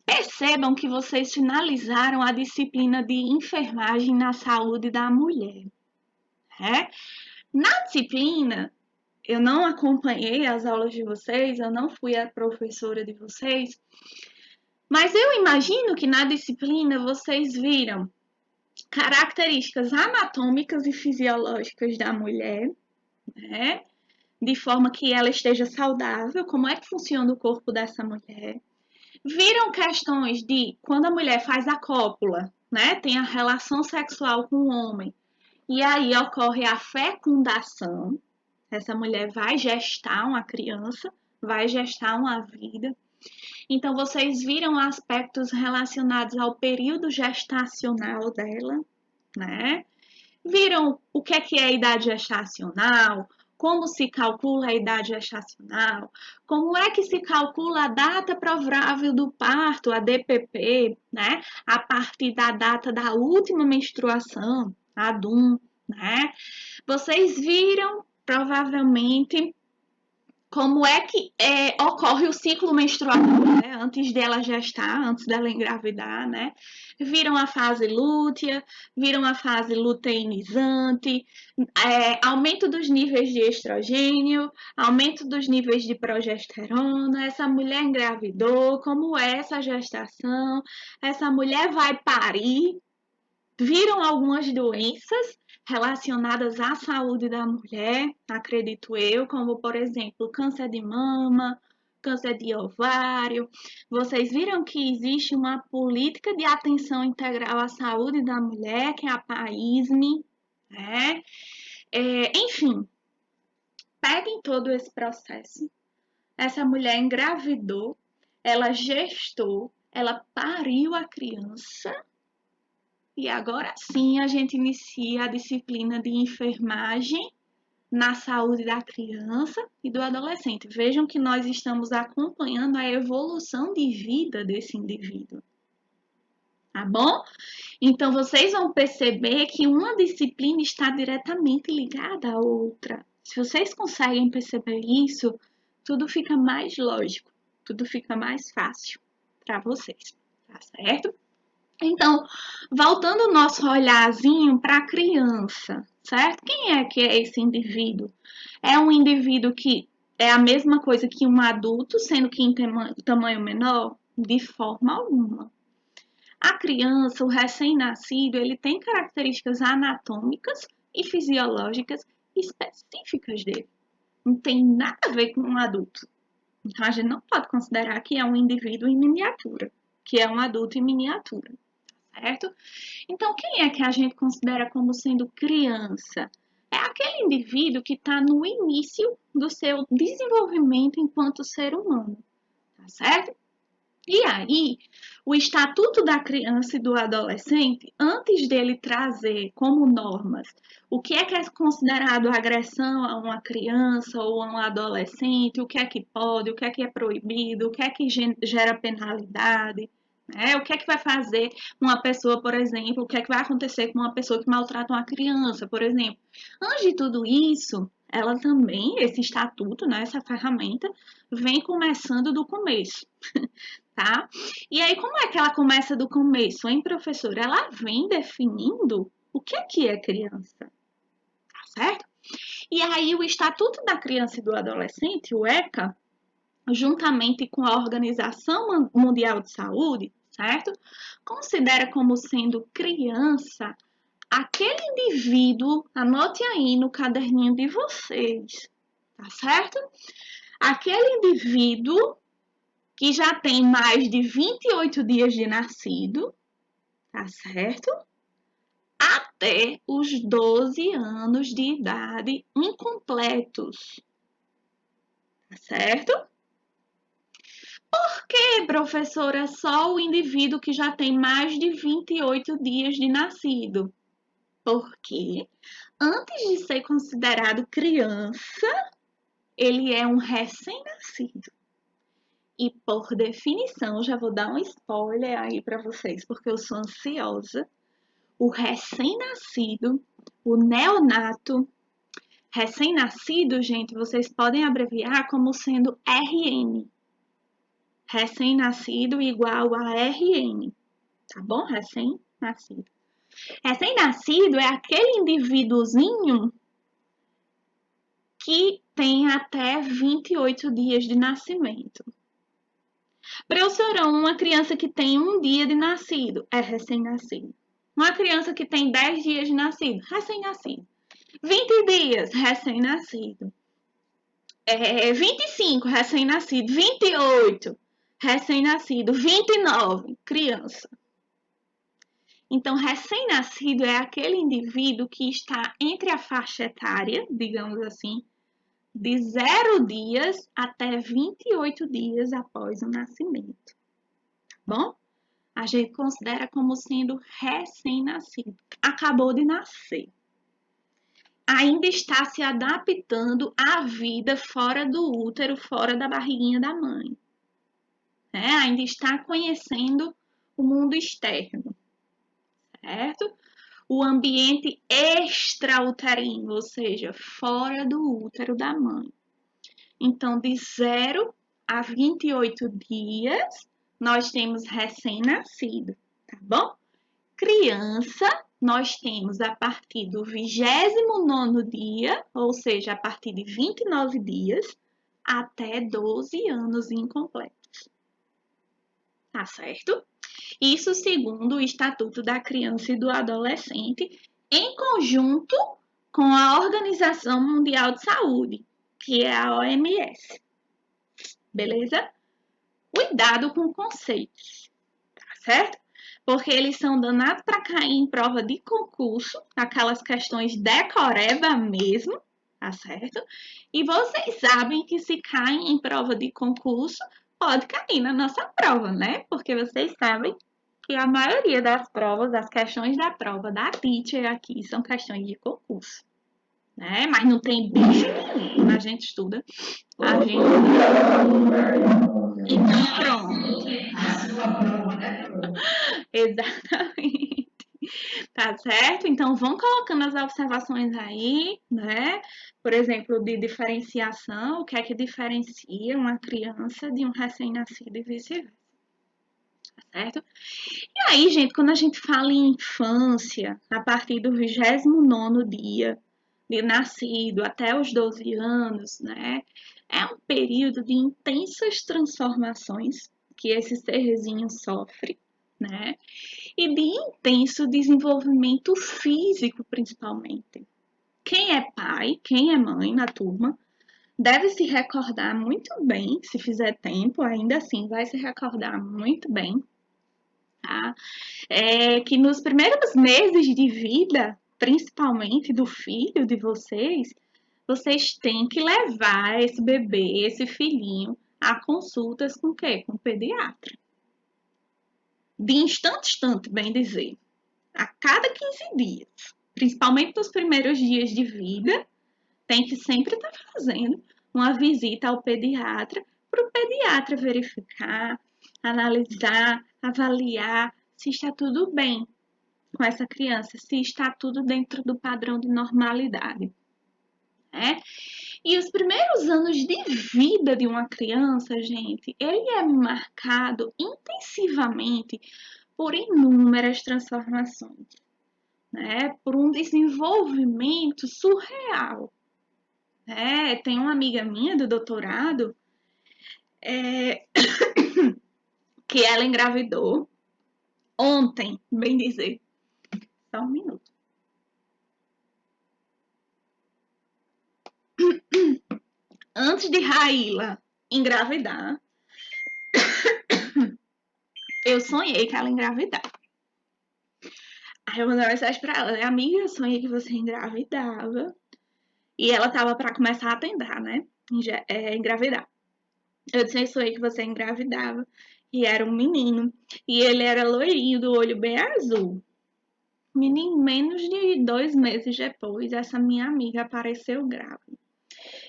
Percebam que vocês finalizaram a disciplina de enfermagem na saúde da mulher. Né? Na disciplina, eu não acompanhei as aulas de vocês, eu não fui a professora de vocês, mas eu imagino que na disciplina vocês viram características anatômicas e fisiológicas da mulher, né? De forma que ela esteja saudável, como é que funciona o corpo dessa mulher. Viram questões de quando a mulher faz a cópula, né? Tem a relação sexual com o homem. E aí ocorre a fecundação. Essa mulher vai gestar uma criança, vai gestar uma vida. Então, vocês viram aspectos relacionados ao período gestacional dela, né? Viram o que é a idade gestacional, como se calcula a idade gestacional, como é que se calcula a data provável do parto, a DPP, né? A partir da data da última menstruação, a DUM, né? Vocês viram, provavelmente, como é que ocorre o ciclo menstrual, né? Antes dela gestar, antes dela engravidar, né? Viram a fase lútea, viram a fase luteinizante, aumento dos níveis de estrogênio, aumento dos níveis de progesterona, essa mulher engravidou, como é essa gestação, essa mulher vai parir, viram algumas doenças relacionadas à saúde da mulher, acredito eu, como, por exemplo, câncer de mama, câncer de ovário. Vocês viram que existe uma política de atenção integral à saúde da mulher, que é a PAISME, né? Enfim, peguem todo esse processo. Essa mulher engravidou, ela gestou, ela pariu a criança. E agora sim a gente inicia a disciplina de enfermagem na saúde da criança e do adolescente. Vejam que nós estamos acompanhando a evolução de vida desse indivíduo. Tá bom? Então vocês vão perceber que uma disciplina está diretamente ligada à outra. Se vocês conseguem perceber isso, tudo fica mais lógico, tudo fica mais fácil para vocês, tá certo? Então, voltando o nosso olharzinho para a criança, certo? Quem é que é esse indivíduo? É um indivíduo que é a mesma coisa que um adulto, sendo que em tamanho menor? De forma alguma. A criança, o recém-nascido, ele tem características anatômicas e fisiológicas específicas dele. Não tem nada a ver com um adulto. Então, a gente não pode considerar que é um indivíduo em miniatura, que é um adulto em miniatura, certo? Então, quem é que a gente considera como sendo criança? É aquele indivíduo que está no início do seu desenvolvimento enquanto ser humano, tá certo? E aí, o Estatuto da Criança e do Adolescente, antes dele trazer como normas o que é considerado agressão a uma criança ou a um adolescente, o que pode, o que é proibido, o que gera penalidade, né? O que é que vai fazer uma pessoa, por exemplo, o que é que vai acontecer com uma pessoa que maltrata uma criança, por exemplo. Antes de tudo isso, ela também, esse estatuto, né, essa ferramenta, vem começando do começo. Tá? E aí, como é que ela começa do começo, hein, professora? Ela vem definindo o que é criança, tá certo? E aí, o Estatuto da Criança e do Adolescente, o ECA, juntamente com a Organização Mundial de Saúde, certo? Considera como sendo criança aquele indivíduo, anote aí no caderninho de vocês, tá certo? Aquele indivíduo que já tem mais de 28 dias de nascido, tá certo? Até os 12 anos de idade incompletos, tá certo? Por que, professora, só o indivíduo que já tem mais de 28 dias de nascido? Porque antes de ser considerado criança, ele é um recém-nascido. E por definição, já vou dar um spoiler aí para vocês, porque eu sou ansiosa. O recém-nascido, o neonato, recém-nascido, gente, vocês podem abreviar como sendo RN. Recém-nascido igual a RN, tá bom? Recém-nascido. Recém-nascido é aquele indivíduozinho que tem até 28 dias de nascimento. Professora, uma criança que tem um dia de nascido é recém-nascido. Uma criança que tem 10 dias de nascido, recém-nascido. 20 dias, recém-nascido. 25, recém-nascido. 28, recém-nascido. 29, criança. Então, recém-nascido é aquele indivíduo que está entre a faixa etária, digamos assim, de 0 dias até 28 dias após o nascimento. Bom? A gente considera como sendo recém-nascido. Acabou de nascer. Ainda está se adaptando à vida fora do útero, fora da barriguinha da mãe. Ainda está conhecendo o mundo externo, certo? O ambiente extrauterino, ou seja, fora do útero da mãe. Então, de 0 a 28 dias, nós temos recém-nascido, tá bom? Criança, nós temos a partir do 29º dia, ou seja, a partir de 29 dias, até 12 anos incompletos. Tá certo? Isso segundo o Estatuto da Criança e do Adolescente, em conjunto com a Organização Mundial de Saúde, que é a OMS. Beleza? Cuidado com conceitos, tá certo? Porque eles são danados para cair em prova de concurso, aquelas questões decoreba mesmo, tá certo? E vocês sabem que se caem em prova de concurso, pode cair na nossa prova, né? Porque vocês sabem que a maioria das provas, das questões da prova da teacher aqui, são questões de concurso, né? Mas não tem bicho nenhum, a gente estuda, a gente... Então, pronto. Exatamente. Tá certo? Então, vão colocando as observações aí, né? Por exemplo, de diferenciação, o que é que diferencia uma criança de um recém-nascido e vice-versa. certo? E aí, gente, quando a gente fala em infância, a partir do 29º dia de nascido até os 12 anos, né? É um período de intensas transformações que esse serzinho sofre, né? E de intenso desenvolvimento físico, principalmente. Quem é pai, quem é mãe na turma, deve se recordar muito bem, se fizer tempo, ainda assim vai se recordar muito bem, tá? Que nos primeiros meses de vida, principalmente do filho de vocês têm que levar esse bebê, esse filhinho, a consultas com o quê? Com o pediatra. De instante em instante, bem dizer. A cada 15 dias. Principalmente nos primeiros dias de vida, tem que sempre estar fazendo uma visita ao pediatra, para o pediatra verificar, analisar, avaliar se está tudo bem com essa criança, se está tudo dentro do padrão de normalidade. Né? E os primeiros anos de vida de uma criança, gente, ele é marcado intensivamente por inúmeras transformações, né? Por um desenvolvimento surreal. Tem uma amiga minha do doutorado que ela engravidou ontem, bem dizer. Só um minuto. Antes de Raíla engravidar, eu sonhei que ela engravidava. Aí eu mandei uma mensagem pra ela, amiga, eu sonhei que você engravidava. E ela tava pra começar a tentar, né? Engravidar. Eu disse, eu sonhei que você engravidava. E era um menino. E ele era loirinho, do olho bem azul. Menino, menos de 2 meses depois, essa minha amiga apareceu grávida.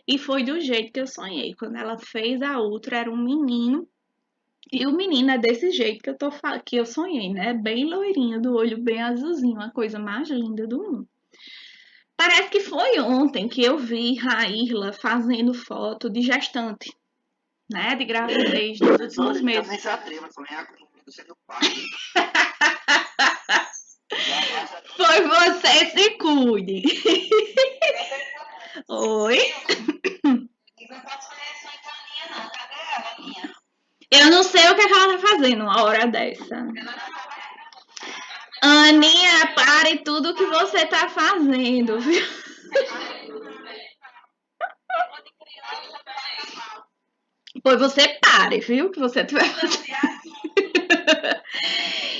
E foi do jeito que eu sonhei. Quando ela fez a outra, era um menino. E o menino é desse jeito que eu sonhei, né? Bem loirinho, do olho bem azulzinho, a coisa mais linda do mundo. Parece que foi ontem que eu vi Raíla fazendo foto de gestante, né? De gravidez dos últimos meses. Também se atreva a sonhar comigo sendo pai. Foi você, se cuide. Oi? Não posso conhecer a Aninha, não. Cadê ela, Aninha? Eu não sei o que ela tá fazendo uma hora dessa. Aninha, pare tudo que você tá fazendo, viu? Pois você pare, viu? Que você tiver fazendo.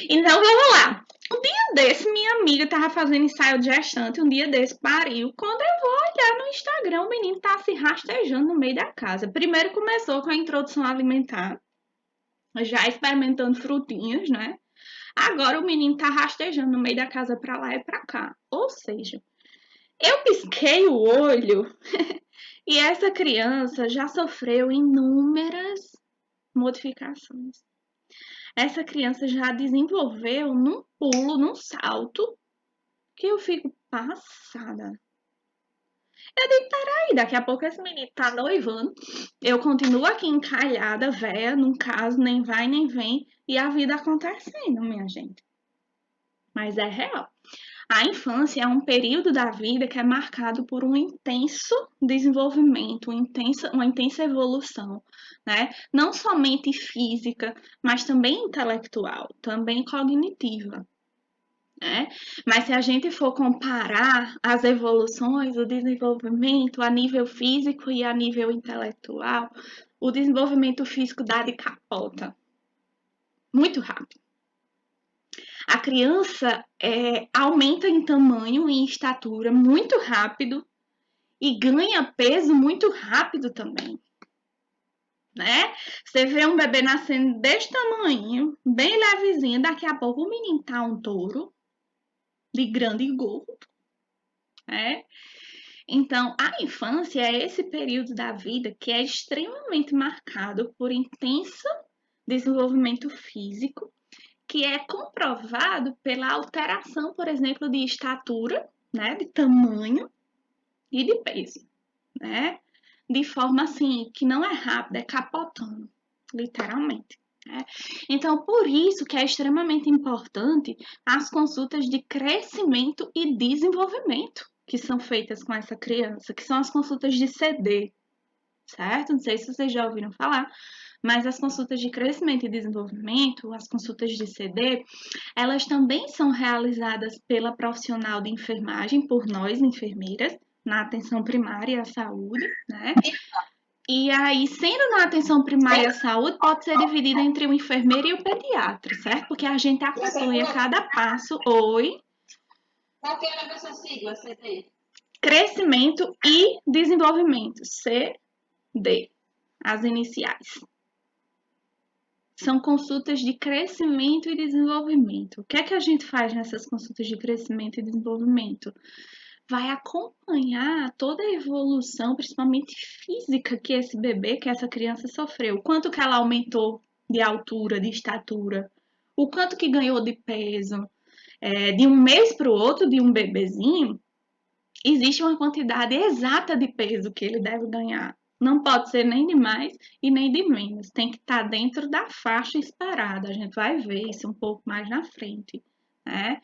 Então, vamos lá. Um dia desse, minha amiga tava fazendo ensaio de gestante, um dia desse pariu. Quando eu vou olhar no Instagram, o menino tá se rastejando no meio da casa. Primeiro começou com a introdução alimentar, já experimentando frutinhas, né? Agora o menino tá rastejando no meio da casa pra lá e pra cá. Ou seja, eu pisquei o olho e essa criança já sofreu inúmeras modificações. Essa criança já desenvolveu num pulo, num salto, que eu fico passada. Eu digo, peraí, daqui a pouco esse menino tá noivando, eu continuo aqui encalhada, véia, num caso, nem vai nem vem, e a vida acontecendo, minha gente. Mas é real. A infância é um período da vida que é marcado por um intenso desenvolvimento, uma intensa evolução, né? Não somente física, mas também intelectual, também cognitiva. Né? Mas se a gente for comparar as evoluções, o desenvolvimento a nível físico e a nível intelectual, o desenvolvimento físico dá de capota. Muito rápido. A criança aumenta em tamanho e em estatura muito rápido e ganha peso muito rápido também. Né? Você vê um bebê nascendo desse tamanho, bem levezinho, daqui a pouco o menino tá um touro de grande e gordo. Né? Então, a infância é esse período da vida que é extremamente marcado por intenso desenvolvimento físico, que é comprovado pela alteração, por exemplo, de estatura, né, de tamanho e de peso, né? De forma assim, que não é rápida, é capotando, literalmente. né? Então, por isso que é extremamente importante as consultas de crescimento e desenvolvimento que são feitas com essa criança, que são as consultas de CD, certo? Não sei se vocês já ouviram falar, mas as consultas de crescimento e desenvolvimento, as consultas de CD, elas também são realizadas pela profissional de enfermagem, por nós, enfermeiras, na atenção primária à saúde, né? E aí, sendo na atenção primária à saúde, pode ser dividida entre o enfermeiro e o pediatra, certo? Porque a gente acompanha cada passo. Oi. Qual que é essa sigla, CD? Crescimento e desenvolvimento, CD, as iniciais. São consultas de crescimento e desenvolvimento. O que é que a gente faz nessas consultas de crescimento e desenvolvimento? Vai acompanhar toda a evolução, principalmente física, que esse bebê, que essa criança sofreu. Quanto que ela aumentou de altura, de estatura, o quanto que ganhou de peso. De um mês para o outro, de um bebezinho, existe uma quantidade exata de peso que ele deve ganhar. Não pode ser nem de mais e nem de menos. Tem que estar dentro da faixa esperada. A gente vai ver isso um pouco mais na frente, né?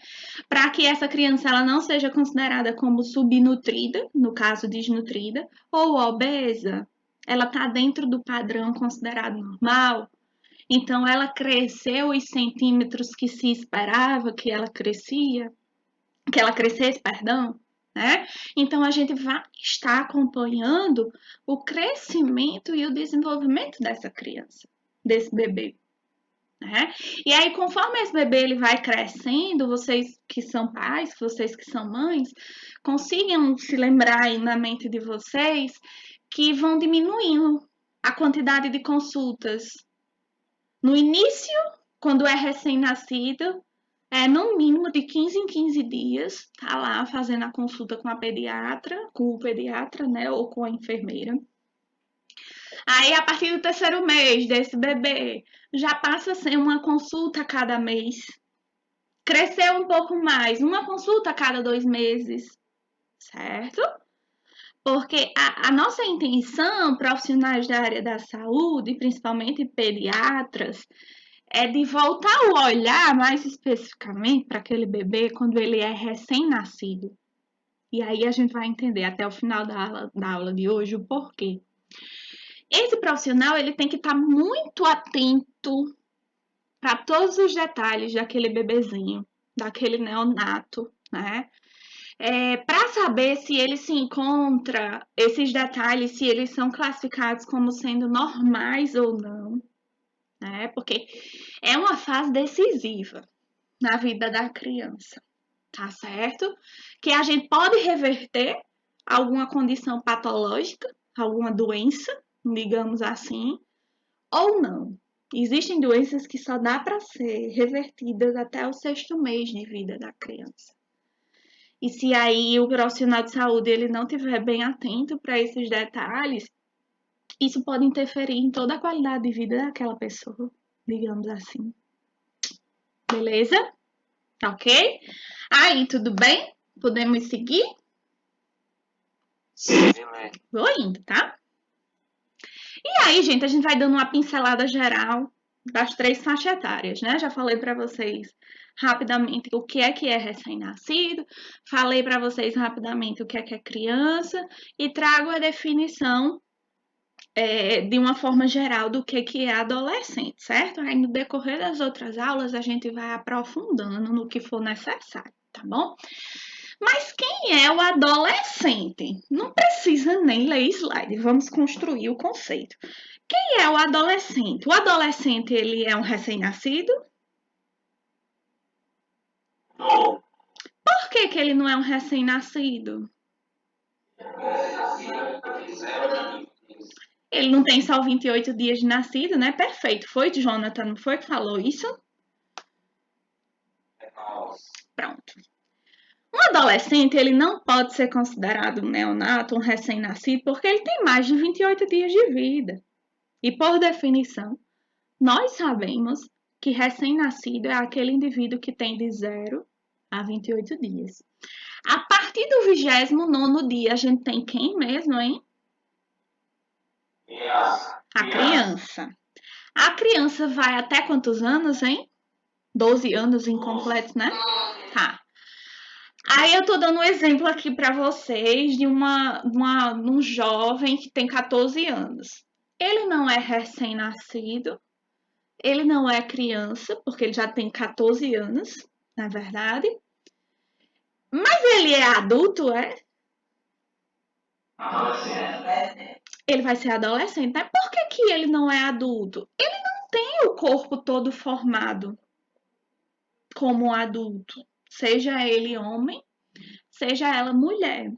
Para que essa criança ela não seja considerada como subnutrida, no caso desnutrida, ou obesa. Ela está dentro do padrão considerado normal. Então, ela cresceu os centímetros que se esperava que ela crescesse, perdão, né? Então, a gente vai estar acompanhando o crescimento e o desenvolvimento dessa criança, desse bebê, né? E aí, conforme esse bebê ele vai crescendo, vocês que são pais, vocês que são mães, consigam se lembrar aí na mente de vocês que vão diminuindo a quantidade de consultas. No início, quando é recém-nascido, no mínimo de 15 em 15 dias, tá lá fazendo a consulta com o pediatra, né, ou com a enfermeira. Aí, a partir do terceiro mês desse bebê, já passa a ser uma consulta a cada mês. Cresceu um pouco mais, uma consulta a cada 2 meses, certo? Porque a nossa intenção, profissionais da área da saúde, principalmente pediatras, é de voltar o olhar mais especificamente para aquele bebê quando ele é recém-nascido. E aí a gente vai entender até o final da aula de hoje o porquê. Esse profissional ele tem que estar muito atento para todos os detalhes daquele bebezinho, daquele neonato, né? Para saber se ele se encontra, esses detalhes, se eles são classificados como sendo normais ou não, né? Porque é uma fase decisiva na vida da criança, tá certo? Que a gente pode reverter alguma condição patológica, alguma doença, digamos assim, ou não. Existem doenças que só dá para ser revertidas até o 6º mês de vida da criança. E se aí o profissional de saúde ele não estiver bem atento para esses detalhes, isso pode interferir em toda a qualidade de vida daquela pessoa, digamos assim. Beleza? Ok? Aí, tudo bem? Podemos seguir? Sim, Vou indo, tá? E aí, gente, a gente vai dando uma pincelada geral das 3 faixas etárias, né? Já falei para vocês rapidamente o que é recém-nascido, falei para vocês rapidamente o que é criança e trago a definição de uma forma geral do que é adolescente, certo? Aí no decorrer das outras aulas a gente vai aprofundando no que for necessário, tá bom? Mas quem é o adolescente? Não precisa nem ler slide, vamos construir o conceito. Quem é o adolescente? O adolescente, ele é um recém-nascido? não. Por que ele não é um recém-nascido? Ele não tem só 28 dias de nascido, né? Perfeito. Foi, Jonathan, não foi que falou isso? Pronto. Um adolescente, ele não pode ser considerado um neonato, um recém-nascido, porque ele tem mais de 28 dias de vida. E, por definição, nós sabemos que recém-nascido é aquele indivíduo que tem de 0 a 28 dias. A partir do 29º dia, a gente tem quem mesmo, hein? A criança. A criança vai até quantos anos, hein? 12 anos incompletos, né? Tá. Aí eu tô dando um exemplo aqui para vocês de um jovem que tem 14 anos. Ele não é recém-nascido, ele não é criança, porque ele já tem 14 anos, na verdade. Mas ele é adulto, é? Ele vai ser adolescente, né? Por que que ele não é adulto? Ele não tem o corpo todo formado como um adulto, seja ele homem, seja ela mulher.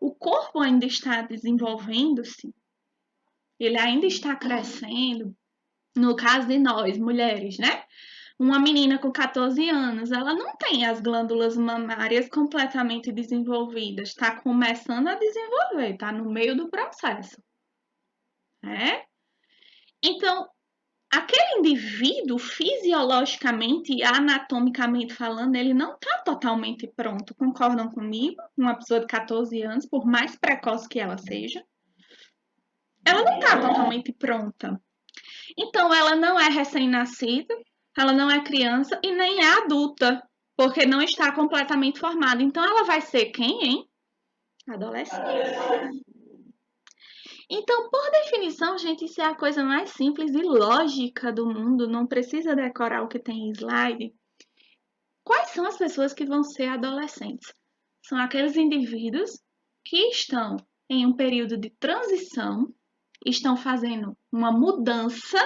O corpo ainda está desenvolvendo-se, ele ainda está crescendo. No caso de nós, mulheres, né? Uma menina com 14 anos, ela não tem as glândulas mamárias completamente desenvolvidas, está começando a desenvolver, está no meio do processo, né? Então, aquele indivíduo, fisiologicamente e anatomicamente falando, ele não está totalmente pronto. Concordam comigo? Uma pessoa de 14 anos, por mais precoce que ela seja, ela não está totalmente pronta. Então, ela não é recém-nascida, ela não é criança e nem é adulta, porque não está completamente formada. Então, ela vai ser quem, hein? Adolescente. Então, por definição, gente, isso é a coisa mais simples e lógica do mundo. Não precisa decorar o que tem em slide. Quais são as pessoas que vão ser adolescentes? São aqueles indivíduos que estão em um período de transição, estão fazendo uma mudança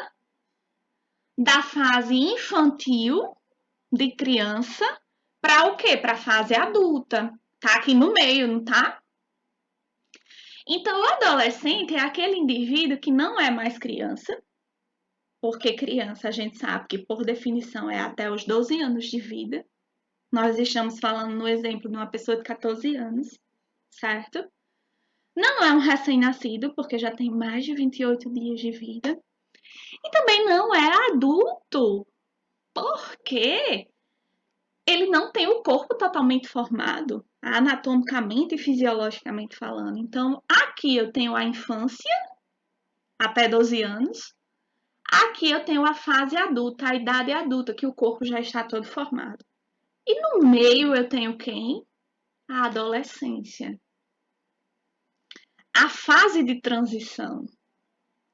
da fase infantil, de criança, para o quê? Para a fase adulta. Tá aqui no meio, não tá? Então, o adolescente é aquele indivíduo que não é mais criança, porque criança a gente sabe que, por definição, é até os 12 anos de vida. Nós estamos falando no exemplo de uma pessoa de 14 anos, certo? Não é um recém-nascido, porque já tem mais de 28 dias de vida. E também não é adulto, porque ele não tem o corpo totalmente formado, anatomicamente e fisiologicamente falando. Então, aqui eu tenho a infância, até 12 anos. Aqui eu tenho a fase adulta, a idade adulta, que o corpo já está todo formado. E no meio eu tenho quem? A adolescência. A fase de transição.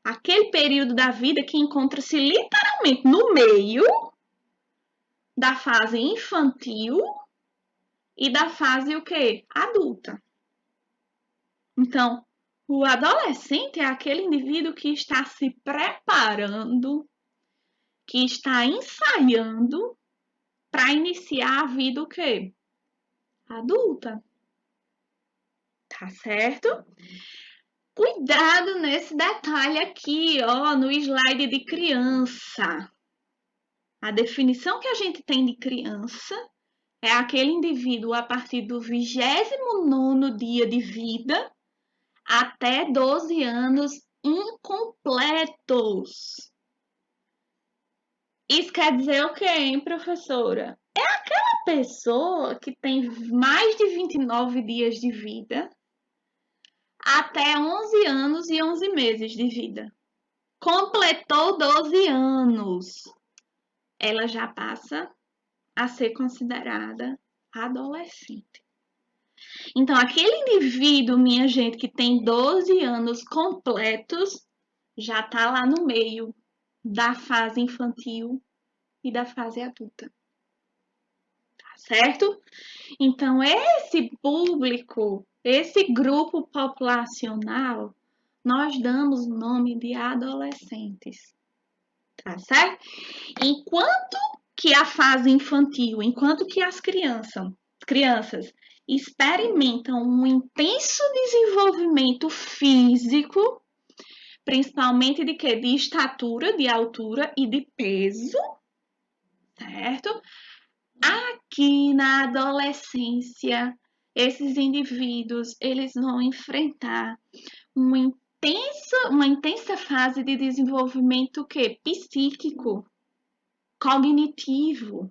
Aquele período da vida que encontra-se literalmente no meio da fase infantil e da fase o quê? Adulta. Então, o adolescente é aquele indivíduo que está se preparando, que está ensaiando para iniciar a vida o quê? Adulta. Tá certo? Cuidado nesse detalhe aqui, ó, no slide de criança. A definição que a gente tem de criança é aquele indivíduo a partir do 29º dia de vida até 12 anos incompletos. Isso quer dizer o quê, hein, professora? É aquela pessoa que tem mais de 29 dias de vida até 11 anos e 11 meses de vida. Completou 12 anos. Ela já passa a ser considerada adolescente. Então, aquele indivíduo, minha gente, que tem 12 anos completos, já está lá no meio da fase infantil e da fase adulta. Tá certo? Então, esse público, esse grupo populacional, nós damos o nome de adolescentes. Tá certo? Enquanto que a fase infantil, enquanto que as crianças experimentam um intenso desenvolvimento físico, principalmente de quê? De estatura, de altura e de peso, certo? Aqui na adolescência, esses indivíduos, eles vão enfrentar uma intensa fase de desenvolvimento o quê? Psíquico, cognitivo,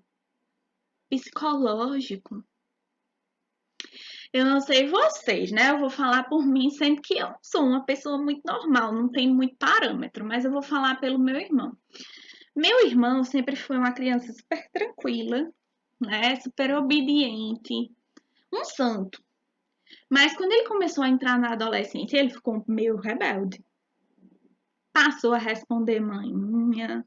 psicológico. Eu não sei vocês, né? Eu vou falar por mim, sendo que eu sou uma pessoa muito normal, não tenho muito parâmetro, mas eu vou falar pelo meu irmão. Meu irmão sempre foi uma criança super tranquila, né? Super obediente, um santo. Mas quando ele começou a entrar na adolescência, ele ficou meio rebelde. Passou a responder manhinha,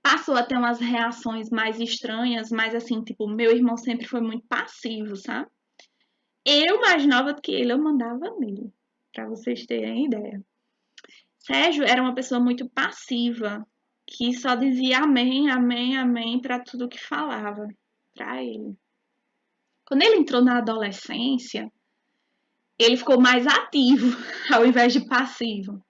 passou a ter umas reações mais estranhas, mas assim, tipo, meu irmão sempre foi muito passivo, sabe? Eu, mais nova do que ele, eu mandava nele, pra vocês terem ideia. Sérgio era uma pessoa muito passiva, que só dizia amém, amém, amém pra tudo que falava pra ele. Quando ele entrou na adolescência, ele ficou mais ativo ao invés de passivo.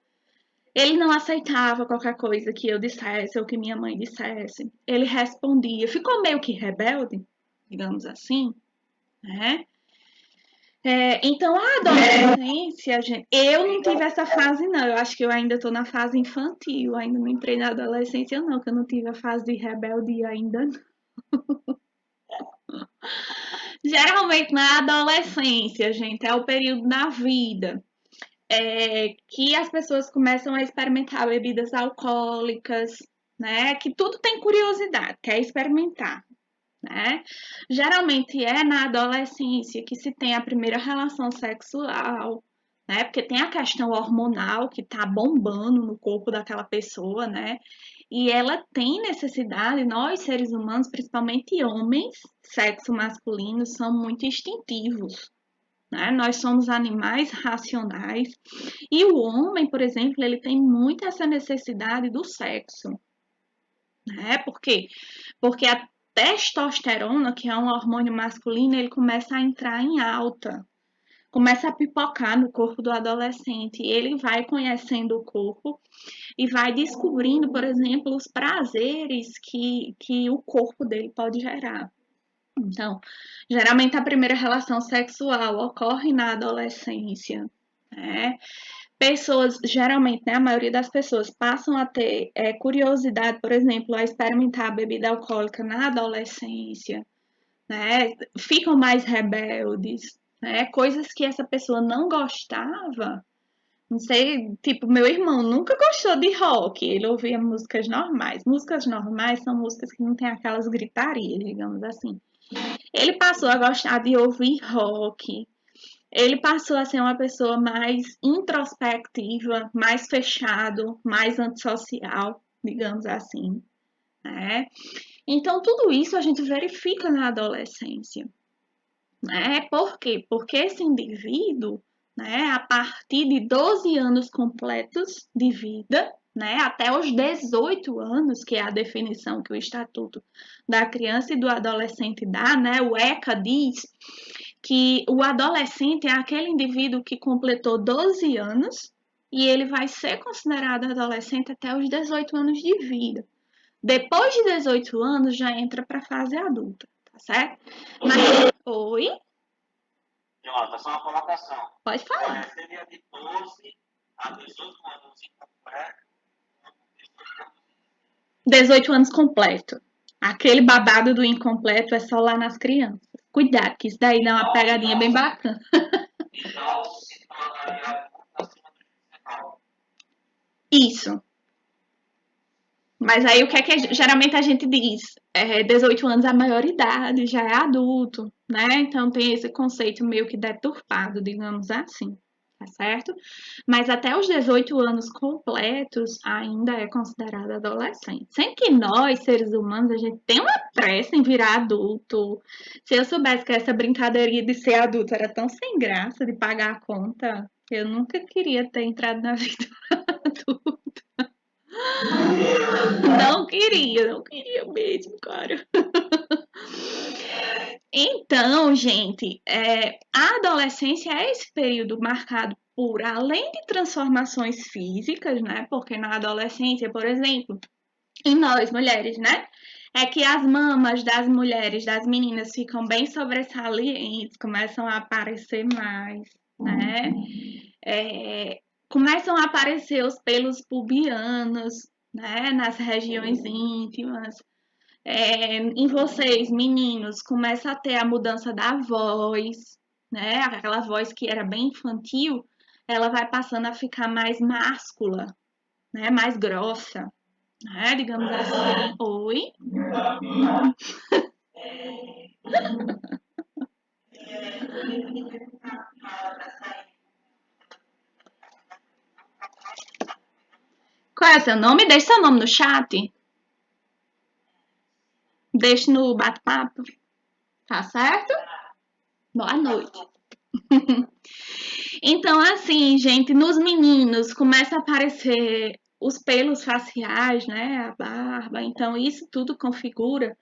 Ele não aceitava qualquer coisa que eu dissesse ou que minha mãe dissesse. Ele respondia, ficou meio que rebelde, digamos assim, né? Então, a adolescência, gente, eu não tive essa fase, não. Eu acho que eu ainda estou na fase infantil, ainda não entrei na adolescência, não, que eu não tive a fase de rebeldia ainda. Geralmente, na adolescência, gente, é o período da vida que as pessoas começam a experimentar bebidas alcoólicas, né? Que tudo tem curiosidade, quer experimentar, né? Geralmente é na adolescência que se tem a primeira relação sexual, né? Porque tem a questão hormonal que tá bombando no corpo daquela pessoa, né? E ela tem necessidade, nós seres humanos, principalmente homens, sexo masculino, são muito instintivos, né? Nós somos animais racionais e o homem, por exemplo, ele tem muito essa necessidade do sexo, né? Por quê? Porque a testosterona, que é um hormônio masculino, ele começa a entrar em alta, começa a pipocar no corpo do adolescente. E ele vai conhecendo o corpo e vai descobrindo, por exemplo, os prazeres que o corpo dele pode gerar. Então, geralmente a primeira relação sexual ocorre na adolescência, né? Pessoas, geralmente, né, a maioria das pessoas passam a ter curiosidade, por exemplo, a experimentar a bebida alcoólica na adolescência, né? Ficam mais rebeldes, né? Coisas que essa pessoa não gostava. Não sei, tipo, meu irmão nunca gostou de rock, ele ouvia músicas normais. Músicas normais são músicas que não tem aquelas gritarias, digamos assim. Ele passou a gostar de ouvir rock, ele passou a ser uma pessoa mais introspectiva, mais fechado, mais antissocial, digamos assim, né? Então, tudo isso a gente verifica na adolescência, né? Por quê? Porque esse indivíduo, né, a partir de 12 anos completos de vida, né, até os 18 anos, que é a definição que o Estatuto da Criança e do Adolescente dá, né, o ECA diz que o adolescente é aquele indivíduo que completou 12 anos e ele vai ser considerado adolescente até os 18 anos de vida. Depois de 18 anos já entra para a fase adulta, tá certo? Mas, oi? Jota, só uma colocação. Pode falar. Seria de 12 a 18 anos incompleto. 18 anos completo. Aquele babado do incompleto é só lá nas crianças. Cuidado, que isso daí dá uma pegadinha bem bacana. Então, se tornaria acima do juiz. Isso. Mas aí o que é que geralmente a gente diz? 18 anos é a maioridade, já é adulto, né? Então tem esse conceito meio que deturpado, digamos assim, tá certo? Mas até os 18 anos completos ainda é considerado adolescente. Sendo que nós, seres humanos, a gente tem uma pressa em virar adulto. Se eu soubesse que essa brincadeirinha de ser adulto era tão sem graça, de pagar a conta, eu nunca queria ter entrado na vida adulta. Não queria mesmo, cara. Então, gente, a adolescência é esse período marcado por, além de transformações físicas, né? Porque na adolescência, por exemplo, em nós mulheres, né? É que as mamas das mulheres, das meninas, ficam bem sobressalentes, começam a aparecer mais, né? Começam a aparecer os pelos pubianos, né? Nas regiões íntimas. Em vocês, meninos, começa a ter a mudança da voz, né? Aquela voz que era bem infantil, ela vai passando a ficar mais máscula, né? Mais grossa, né? Digamos assim. Oi? Qual é seu nome? Deixe seu nome no chat. Deixe no bate-papo. Tá certo? Boa noite. Então, assim, gente, nos meninos começa a aparecer os pelos faciais, né? A barba. Então, isso tudo configura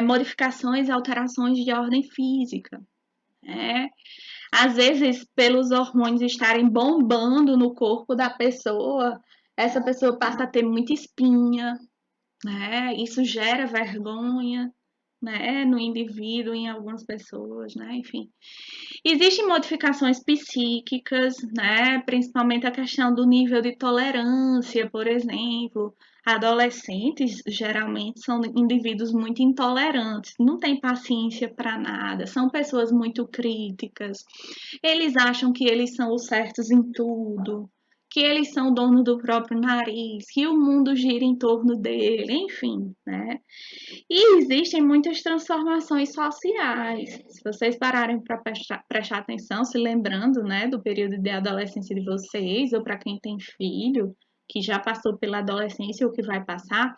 modificações e alterações de ordem física, né? Às vezes, pelos hormônios estarem bombando no corpo da pessoa, essa pessoa passa a ter muita espinha, né? Isso gera vergonha, né? No indivíduo, em algumas pessoas, né? Enfim. Existem modificações psíquicas, né? Principalmente a questão do nível de tolerância, por exemplo. Adolescentes geralmente são indivíduos muito intolerantes, não têm paciência para nada, são pessoas muito críticas. Eles acham que eles são os certos em tudo, que eles são dono do próprio nariz, que o mundo gira em torno dele, enfim, né? E existem muitas transformações sociais. Se vocês pararem para prestar atenção, se lembrando, né, do período de adolescência de vocês, ou para quem tem filho, que já passou pela adolescência ou que vai passar,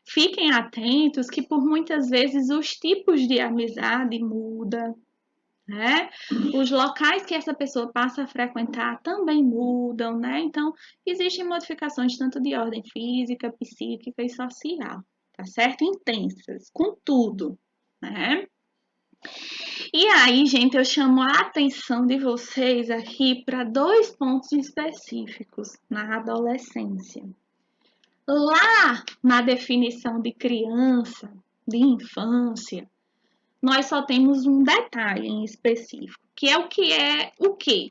fiquem atentos que por muitas vezes os tipos de amizade mudam, né? Os locais que essa pessoa passa a frequentar também mudam, né? Então, existem modificações tanto de ordem física, psíquica e social, tá certo? Intensas, com tudo, né? E aí, gente, eu chamo a atenção de vocês aqui para 2 pontos específicos na adolescência. Lá na definição de criança, de infância, nós só temos um detalhe em específico, que é o quê?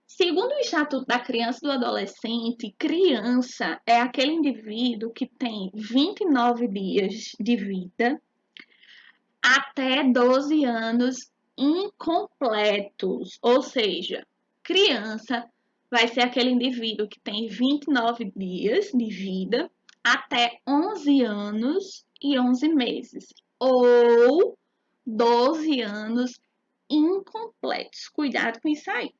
Segundo o Estatuto da Criança e do Adolescente, criança é aquele indivíduo que tem 29 dias de vida até 12 anos incompletos, ou seja, criança vai ser aquele indivíduo que tem 29 dias de vida até 11 anos e 11 meses, ou 12 anos incompletos. Cuidado com isso aí.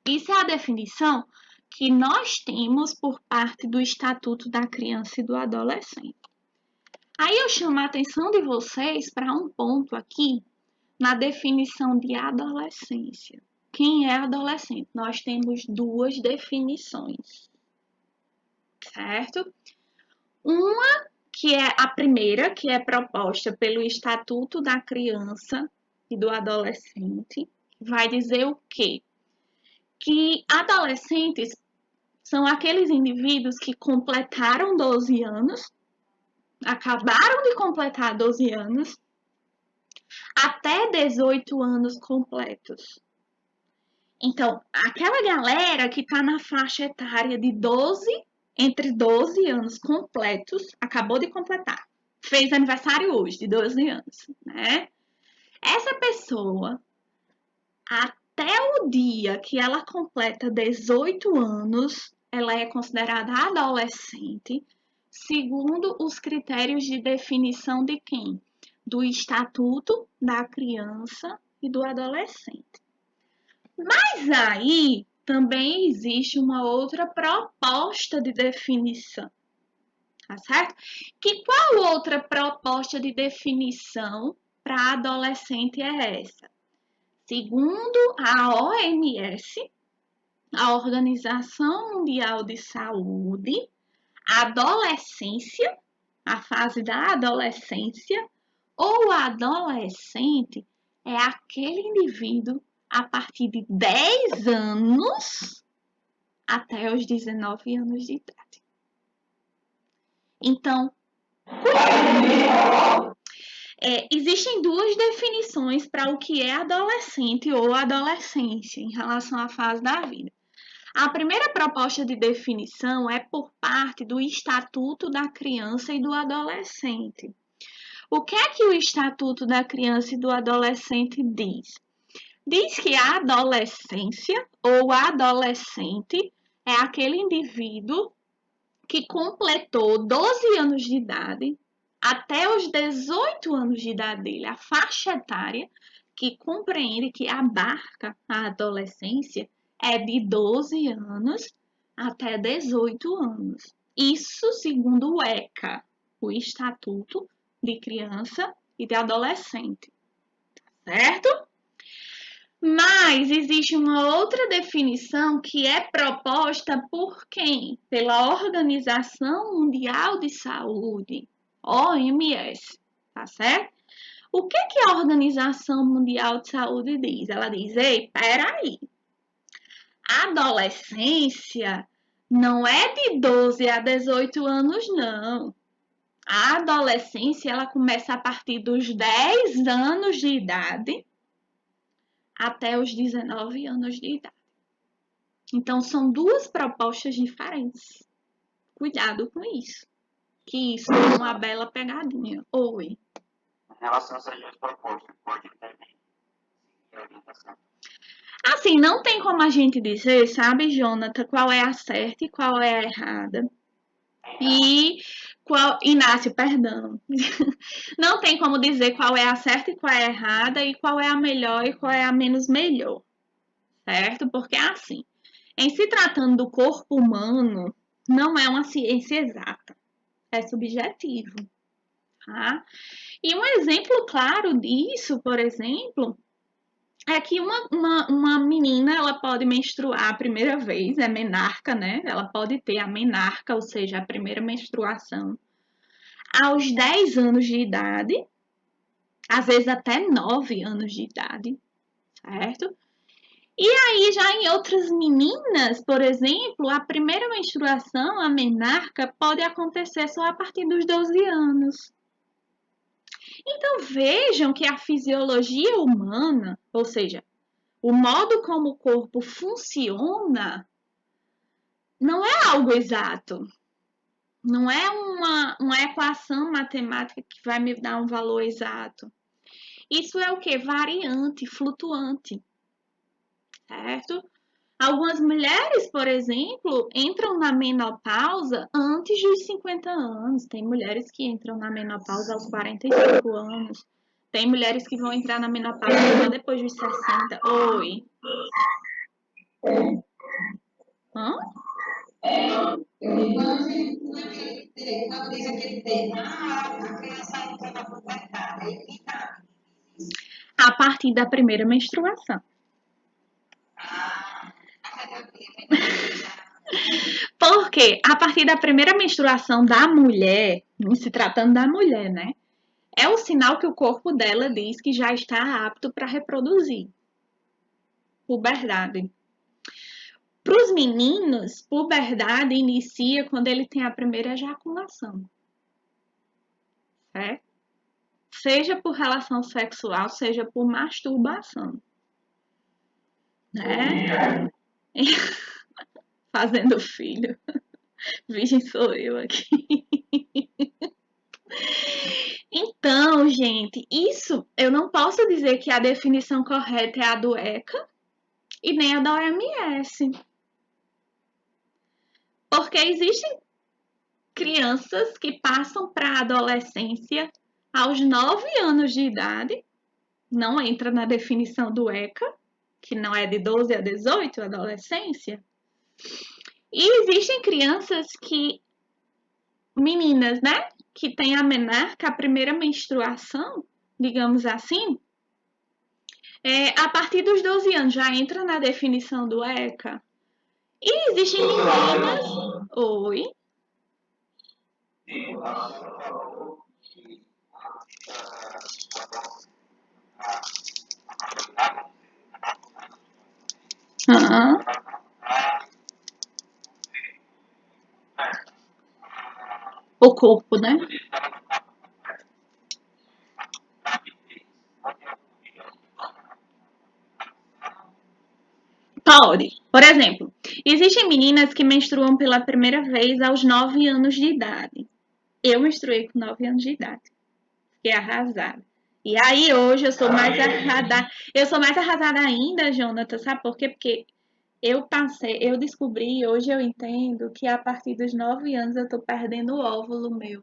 Isso é a definição que nós temos por parte do Estatuto da Criança e do Adolescente. Aí eu chamo a atenção de vocês para um ponto aqui na definição de adolescência. Quem é adolescente? Nós temos 2 definições, certo? Uma que é a primeira, que é proposta pelo Estatuto da Criança e do Adolescente, vai dizer o quê? Que adolescentes são aqueles indivíduos que completaram 12 anos, acabaram de completar 12 anos, até 18 anos completos. Então, aquela galera que está na faixa etária de 12, entre 12 anos completos, acabou de completar, fez aniversário hoje, de 12 anos, né? Essa pessoa, até o dia que ela completa 18 anos, ela é considerada adolescente, segundo os critérios de definição de quem? Do Estatuto da Criança e do Adolescente. Mas aí também existe uma outra proposta de definição, tá certo? Que qual outra proposta de definição para adolescente é essa? Segundo a OMS, a Organização Mundial de Saúde, a adolescência, a fase da adolescência ou adolescente é aquele indivíduo a partir de 10 anos até os 19 anos de idade. Então, existem 2 definições para o que é adolescente ou adolescência em relação à fase da vida. A primeira proposta de definição é por parte do Estatuto da Criança e do Adolescente. O que é que o Estatuto da Criança e do Adolescente diz? Diz que a adolescência ou adolescente é aquele indivíduo que completou 12 anos de idade até os 18 anos de idade dele, a faixa etária que compreende, que abarca a adolescência, é de 12 anos até 18 anos. Isso segundo o ECA, o Estatuto de Criança e de Adolescente, certo? Mas existe uma outra definição que é proposta por quem? Pela Organização Mundial de Saúde, OMS, tá certo? O que a Organização Mundial de Saúde diz? Ela diz, ei, peraí, a adolescência não é de 12 a 18 anos, não. A adolescência, ela começa a partir dos 10 anos de idade até os 19 anos de idade. Então, são duas propostas diferentes. Cuidado com isso. Que isso é uma bela pegadinha. Oi. Em relação a essas duas propostas, pode também seguir a orientação. Assim, não tem como a gente dizer, sabe, Jonathan, qual é a certa e qual é a errada. Inácio, perdão. Não tem como dizer qual é a certa e qual é a errada, e qual é a melhor e qual é a menos melhor. Certo? Porque assim, em se tratando do corpo humano, não é uma ciência exata, é subjetivo. Tá? E um exemplo claro disso, por exemplo, é que uma menina, ela pode menstruar a primeira vez, é menarca, né? Ela pode ter a menarca, ou seja, a primeira menstruação, aos 10 anos de idade, às vezes até 9 anos de idade, certo? E aí, já em outras meninas, por exemplo, a primeira menstruação, a menarca, pode acontecer só a partir dos 12 anos. Então, vejam que a fisiologia humana, ou seja, o modo como o corpo funciona, não é algo exato. Não é uma equação matemática que vai me dar um valor exato. Isso é o quê? Variante, flutuante, certo? Algumas mulheres, por exemplo, entram na menopausa antes dos 50 anos. Tem mulheres que entram na menopausa aos 45 anos. Tem mulheres que vão entrar na menopausa só depois dos 60. Oi. Hã? A partir da primeira menstruação. Porque a partir da primeira menstruação da mulher, se tratando da mulher, né? É o sinal que o corpo dela diz que já está apto para reproduzir. Puberdade. Para os meninos, puberdade inicia quando ele tem a primeira ejaculação. Certo? Seja por relação sexual, seja por masturbação. Né? Fazendo filho. Virgem sou eu aqui. Então, gente, isso eu não posso dizer que a definição correta é a do ECA e nem a da OMS. Porque existem crianças que passam para a adolescência aos 9 anos de idade, não entra na definição do ECA, que não é de 12 a 18, adolescência. E existem crianças que, meninas, né, que têm a menarca, a primeira menstruação, digamos assim, a partir dos 12 anos, já entra na definição do ECA. E existem meninas... Oi? Aham. O corpo, né? Pode. Por exemplo, existem meninas que menstruam pela primeira vez aos 9 anos de idade. Eu menstruei com 9 anos de idade. Fiquei arrasada. E aí hoje eu sou mais arrasada. Eu sou mais arrasada ainda, Jonathan, sabe por quê? Porque eu descobri, hoje eu entendo que a partir dos 9 anos eu tô perdendo o óvulo meu.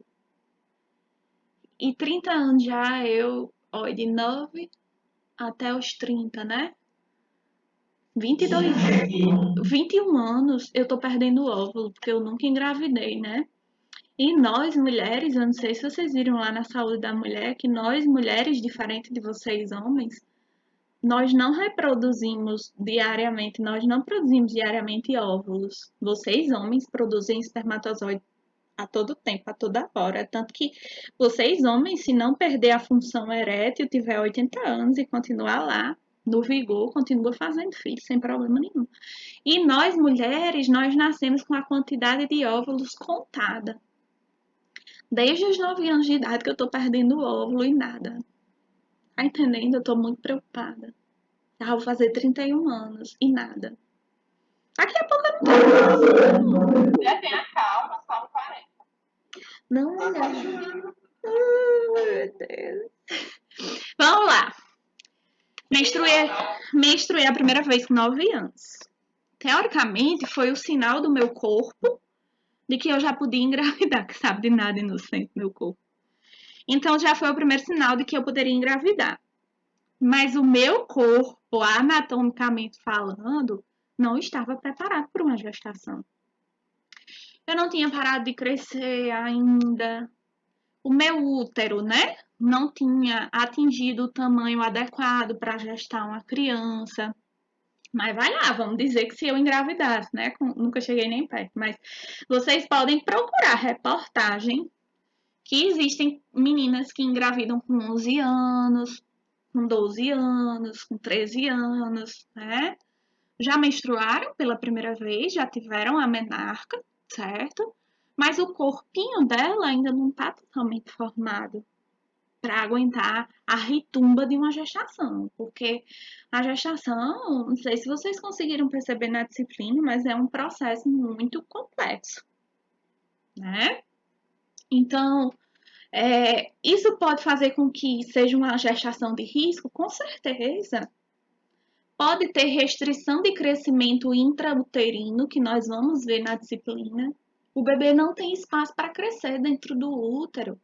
E 30 anos já ó, de 9 até os 30, né? 22, 21 anos eu tô perdendo o óvulo, porque eu nunca engravidei, né? E nós, mulheres, eu não sei se vocês viram lá na saúde da mulher, que nós, mulheres, diferente de vocês, homens, nós não reproduzimos diariamente, nós não produzimos diariamente óvulos. Vocês, homens, produzem espermatozoide a todo tempo, a toda hora. Tanto que vocês, homens, se não perder a função erétil, tiver 80 anos e continuar lá, no vigor, continua fazendo filho, sem problema nenhum. E nós, mulheres, nós nascemos com a quantidade de óvulos contada. Desde os 9 anos de idade que eu tô perdendo o óvulo e nada. Tá entendendo? Eu tô muito preocupada. Já vou fazer 31 anos e nada. Daqui a pouco eu não tô. Já tenha calma, só no 40. Não, mulher. Meu Deus. Vamos lá. Menstruei a primeira vez com 9 anos. Teoricamente, foi o sinal do meu corpo de que eu já podia engravidar, que sabe de nada inocente meu corpo. Então, já foi o primeiro sinal de que eu poderia engravidar. Mas o meu corpo, anatomicamente falando, não estava preparado para uma gestação. Eu não tinha parado de crescer ainda. O meu útero, né? Não tinha atingido o tamanho adequado para gestar uma criança. Mas vai lá, vamos dizer que se eu engravidasse, né? Nunca cheguei nem perto. Mas vocês podem procurar reportagem que existem meninas que engravidam com 11 anos, com 12 anos, com 13 anos, né? Já menstruaram pela primeira vez, já tiveram a menarca, certo? Mas o corpinho dela ainda não está totalmente formado para aguentar a ritumba de uma gestação, porque a gestação, não sei se vocês conseguiram perceber na disciplina, mas é um processo muito complexo, né? Então, isso pode fazer com que seja uma gestação de risco? Com certeza. Pode ter restrição de crescimento intrauterino, que nós vamos ver na disciplina. O bebê não tem espaço para crescer dentro do útero.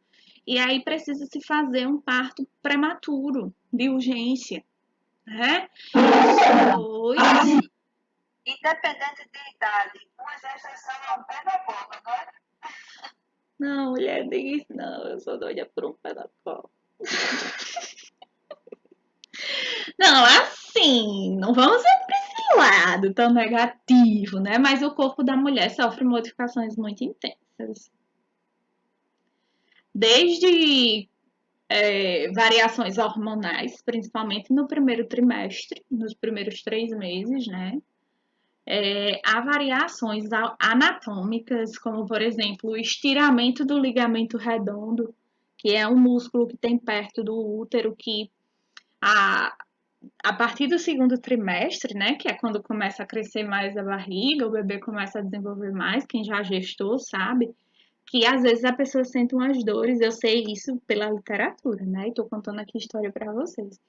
E aí precisa se fazer um parto prematuro, de urgência. Né? Independente de idade, uma gestação é um pé na bola, não é? Não, mulher, diz não, eu sou doida por um pé na cola. Não, assim, não vamos ser para esse lado tão negativo, né? Mas o corpo da mulher sofre modificações muito intensas. Desde variações hormonais, principalmente no primeiro trimestre, nos primeiros 3 meses, né? Há variações anatômicas, como por exemplo o estiramento do ligamento redondo, que é um músculo que tem perto do útero, que a, a partir do segundo trimestre, né, que é quando começa a crescer mais a barriga, o bebê começa a desenvolver mais, quem já gestou sabe, que às vezes a pessoa sente umas dores, eu sei isso pela literatura, né, e tô contando aqui história para vocês.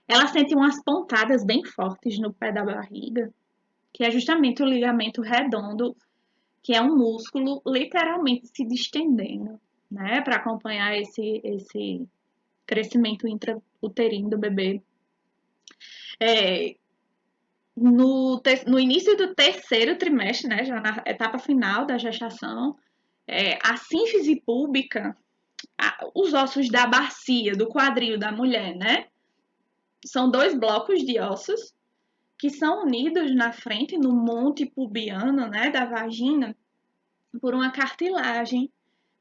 Ela sente umas pontadas bem fortes no pé da barriga, que é justamente o ligamento redondo, que é um músculo literalmente se distendendo, né, para acompanhar esse crescimento intrauterino do bebê. No início do terceiro trimestre, né, já na etapa final da gestação, a sínfise púbica, os ossos da bacia, do quadril da mulher, né, são 2 blocos de ossos que são unidos na frente, no monte pubiano, né, da vagina, por uma cartilagem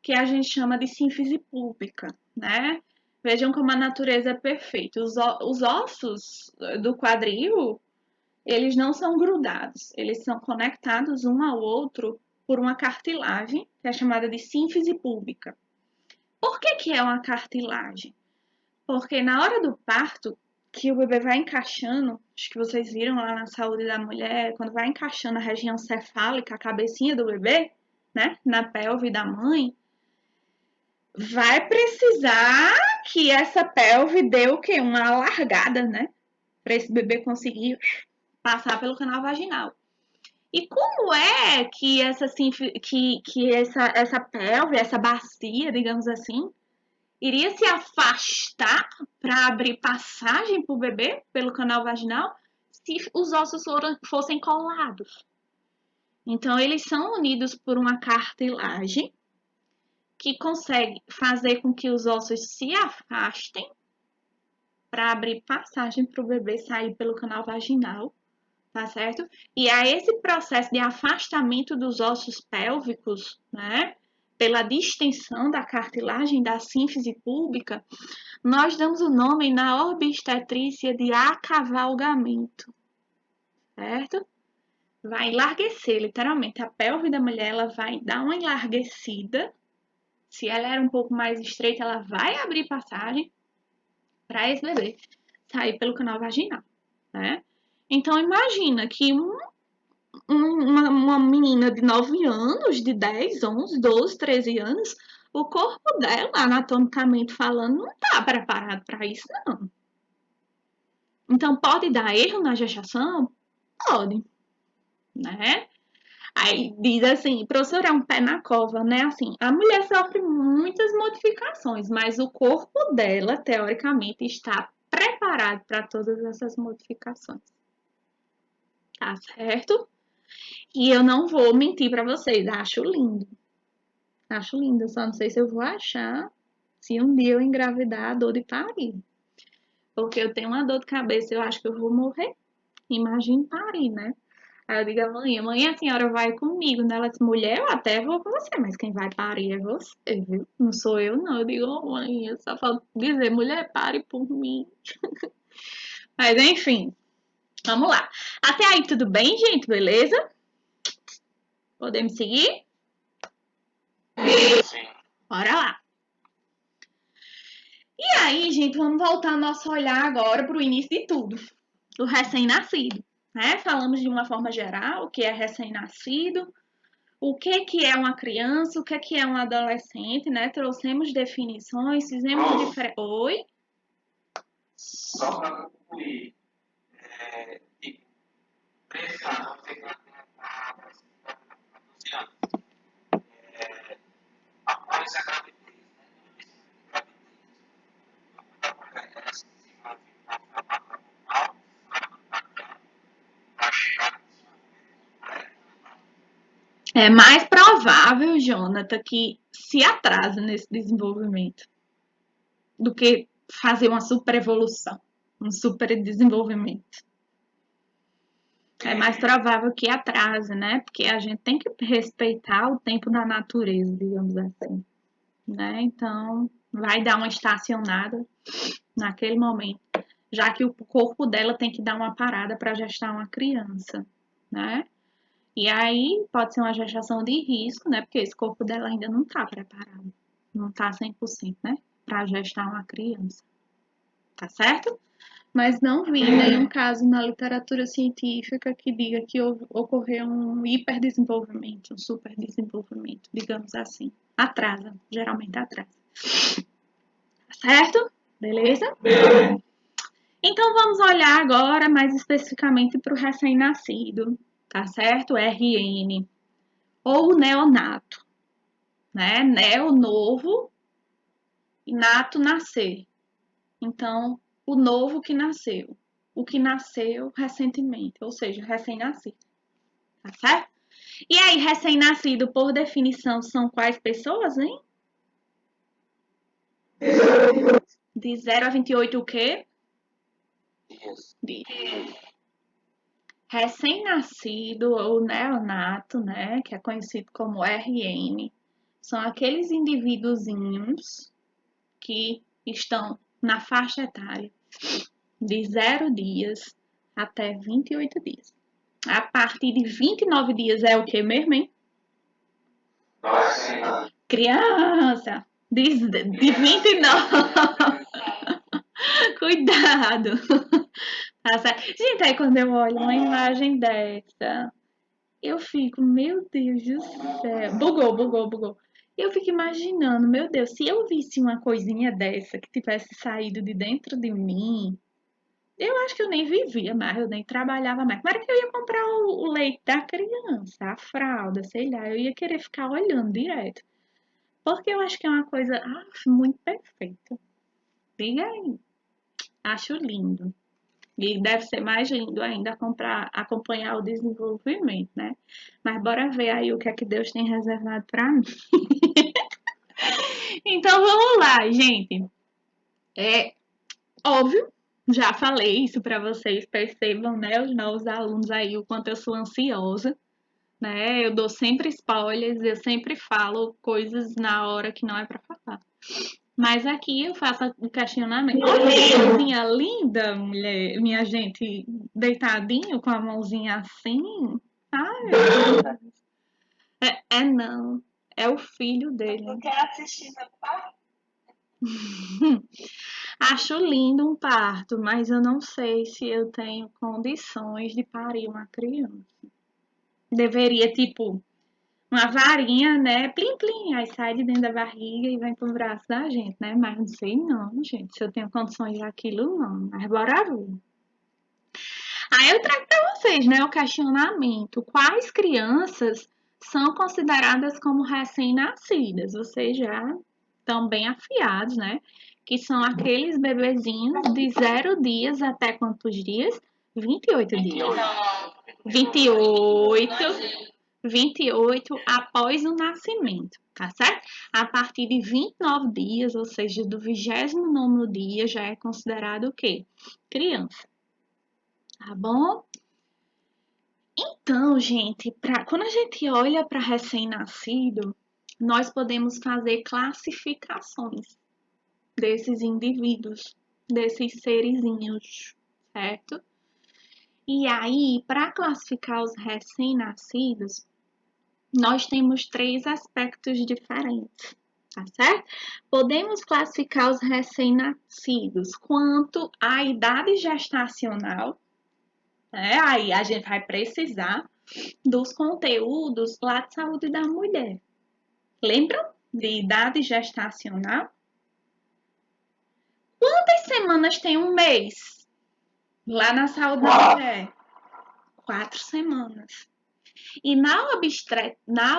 que a gente chama de sínfise púbica, né? Vejam como a natureza é perfeita. Os ossos do quadril, eles não são grudados, eles são conectados um ao outro por uma cartilagem, que é chamada de sínfise púbica. Por que é uma cartilagem? Porque na hora do parto, que o bebê vai encaixando, acho que vocês viram lá na saúde da mulher, quando vai encaixando a região cefálica, a cabecinha do bebê, né, na pelve da mãe, vai precisar que essa pelve deu o quê? Uma alargada, né? Para esse bebê conseguir passar pelo canal vaginal. E como é que essa pelve, essa bacia, digamos assim, iria se afastar para abrir passagem para o bebê pelo canal vaginal se os ossos fossem colados? Então, eles são unidos por uma cartilagem que consegue fazer com que os ossos se afastem para abrir passagem para o bebê sair pelo canal vaginal, tá certo? E a esse processo de afastamento dos ossos pélvicos, né, pela distensão da cartilagem da sínfise púbica, nós damos o nome na obstetrícia de acavalgamento, certo? Vai enlarguecer, literalmente. A pelve da mulher, ela vai dar uma enlarguecida. Se ela era um pouco mais estreita, ela vai abrir passagem para esse bebê sair pelo canal vaginal, né? Então, imagina que uma menina de 9 anos, de 10, 11, 12, 13 anos, o corpo dela, anatomicamente falando, não está preparado para isso, não. Então, pode dar erro na gestação? Pode, né? Aí diz assim, professor, é um pé na cova, né? Assim, a mulher sofre muitas modificações, mas o corpo dela, teoricamente, está preparado para todas essas modificações. Tá certo? E eu não vou mentir para vocês, acho lindo. Acho lindo, só não sei se eu vou achar se um dia eu engravidar a dor de parir. Porque eu tenho uma dor de cabeça, eu acho que eu vou morrer. Imagine parir, né? Aí eu digo à mãe, a senhora vai comigo, né? Ela disse, mulher, eu até vou com você, mas quem vai parir é você, viu? Não sou eu, não. Eu digo, mãe, eu só falta dizer, mulher, pare por mim. Mas enfim, vamos lá. Até aí tudo bem, gente? Beleza? Podemos seguir? Sim. Bora lá. E aí, gente, vamos voltar nosso olhar agora para o início de tudo, do recém-nascido, né? Falamos de uma forma geral o que é recém-nascido, o que é uma criança, o que é um adolescente, né? Trouxemos definições, fizemos diferença. Oi? Só para concluir, pensar, não sei que após a gravidez, É mais provável, Jonathan, que se atrase nesse desenvolvimento do que fazer uma super evolução, um super desenvolvimento. É mais provável que atrase, né? Porque a gente tem que respeitar o tempo da natureza, digamos assim, né? Então, vai dar uma estacionada naquele momento, já que o corpo dela tem que dar uma parada para gestar uma criança, né? E aí pode ser uma gestação de risco, né? Porque esse corpo dela ainda não está preparado, não está 100%, né? Para gestar uma criança, tá certo? Mas não vi nenhum caso na literatura científica que diga que ocorreu um hiperdesenvolvimento, um superdesenvolvimento, digamos assim. Atrasa, geralmente atrasa. Tá certo? Beleza? Então vamos olhar agora mais especificamente para o recém-nascido, tá certo? RN, ou neonato, né? Neo, novo, e nato, nascer. Então, o novo que nasceu, o que nasceu recentemente, ou seja, recém-nascido, tá certo? E aí, recém-nascido, por definição, são quais pessoas, hein? De 0 a 28 o quê? dias. Recém-nascido ou neonato, né, que é conhecido como RN, são aqueles indivíduozinhos que estão na faixa etária de 0 dias até 28 dias. A partir de 29 dias é o que mesmo, hein? Criança! De 29. Cuidado! Tá certo? Gente, aí quando eu olho uma imagem dessa, eu fico, meu Deus do céu. Bugou. Eu fico imaginando, meu Deus, se eu visse uma coisinha dessa que tivesse saído de dentro de mim, eu acho que eu nem vivia mais, eu nem trabalhava mais. Claro que eu ia comprar o leite da criança, a fralda, sei lá, eu ia querer ficar olhando direto. Porque eu acho que é uma coisa muito perfeita. Diga aí. Acho lindo. E deve ser mais lindo ainda acompanhar o desenvolvimento, né? Mas bora ver aí o que é que Deus tem reservado para mim. Então vamos lá, gente. É óbvio, já falei isso para vocês, percebam, né, os novos alunos aí, o quanto eu sou ansiosa, né? Eu dou sempre spoilers, eu sempre falo coisas na hora que não é para falar. Mas aqui eu faço o questionamento. Olha que coisinha linda, mulher, minha gente, deitadinho com a mãozinha assim. Ai, meu Deus. Não, é o filho dele. Eu quero assistir meu pai. Acho lindo um parto, mas eu não sei se eu tenho condições de parir uma criança. Deveria, tipo, uma varinha, né? Plim, plim, aí sai de dentro da barriga e vem pro braço da gente, né? Mas não sei não, gente, se eu tenho condições daquilo, não. Mas bora ver. Aí eu trago para vocês, né, o questionamento. Quais crianças são consideradas como recém-nascidas? Vocês já estão bem afiados, né? Que são aqueles bebezinhos de 0 dias até quantos dias? 28 dias. 28, 28 após o nascimento, tá certo? A partir de 29 dias, ou seja, do 29º dia, já é considerado o quê? Criança, tá bom? Então, gente, quando a gente olha para recém-nascido, nós podemos fazer classificações desses indivíduos, desses serizinhos, certo? E aí, para classificar os recém-nascidos, nós temos 3 aspectos diferentes, tá certo? Podemos classificar os recém-nascidos quanto à idade gestacional, né? Aí a gente vai precisar dos conteúdos lá de saúde da mulher. Lembram de idade gestacional? Quantas semanas tem um mês lá na saúde da mulher? 4 semanas. E na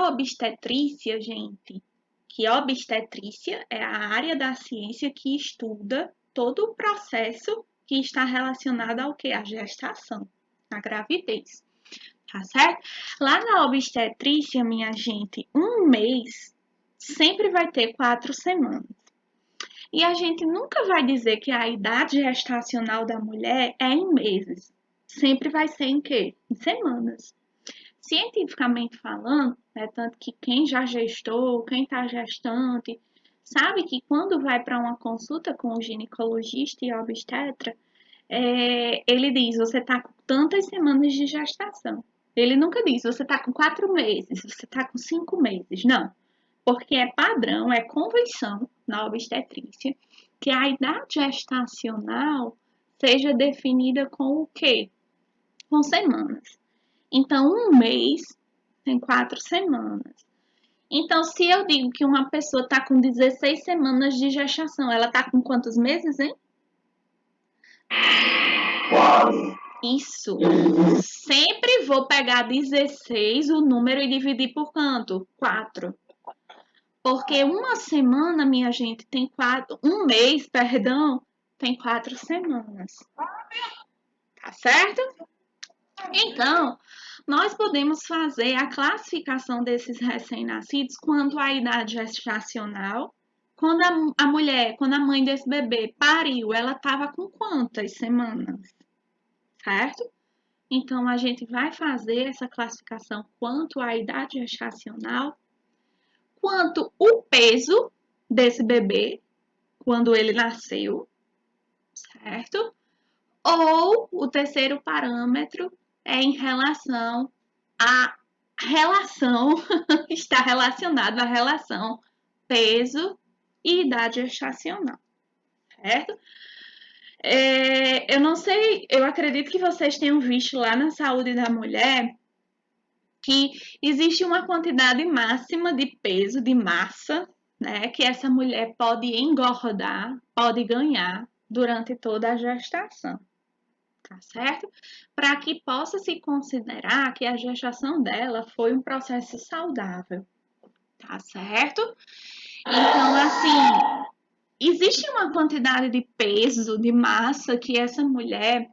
obstetrícia, gente, que obstetrícia é a área da ciência que estuda todo o processo que está relacionado ao que? A gestação, a gravidez. Tá certo? Lá na obstetrícia, minha gente, um mês sempre vai ter 4 semanas. E a gente nunca vai dizer que a idade gestacional da mulher é em meses. Sempre vai ser em quê? Em semanas. Cientificamente falando, né, tanto que quem já gestou, quem está gestante, sabe que quando vai para uma consulta com o ginecologista e obstetra, ele diz, você está com tantas semanas de gestação. Ele nunca diz, você está com 4 meses, você está com 5 meses. Não, porque é padrão, é convenção na obstetrícia que a idade gestacional seja definida com o quê? Com semanas. Então, um mês tem 4 semanas. Então, se eu digo que uma pessoa está com 16 semanas de gestação, ela está com quantos meses, hein? Isso. Sempre vou pegar 16, o número, e dividir por quanto? 4. Porque uma semana, minha gente, tem 4. Um mês, perdão, tem 4 semanas. Tá certo? Então, nós podemos fazer a classificação desses recém-nascidos quanto à idade gestacional. Quando a mulher, quando a mãe desse bebê pariu, ela estava com quantas semanas? Certo? Então, a gente vai fazer essa classificação quanto à idade gestacional, quanto o peso desse bebê quando ele nasceu, certo? Ou o terceiro parâmetro é em relação à relação, está relacionado à relação peso e idade gestacional, certo? Eu não sei, eu acredito que vocês tenham visto lá na saúde da mulher que existe uma quantidade máxima de peso, de massa, né, que essa mulher pode engordar, pode ganhar durante toda a gestação, tá certo? Para que possa se considerar que a gestação dela foi um processo saudável, tá certo? Então, assim, existe uma quantidade de peso, de massa que essa mulher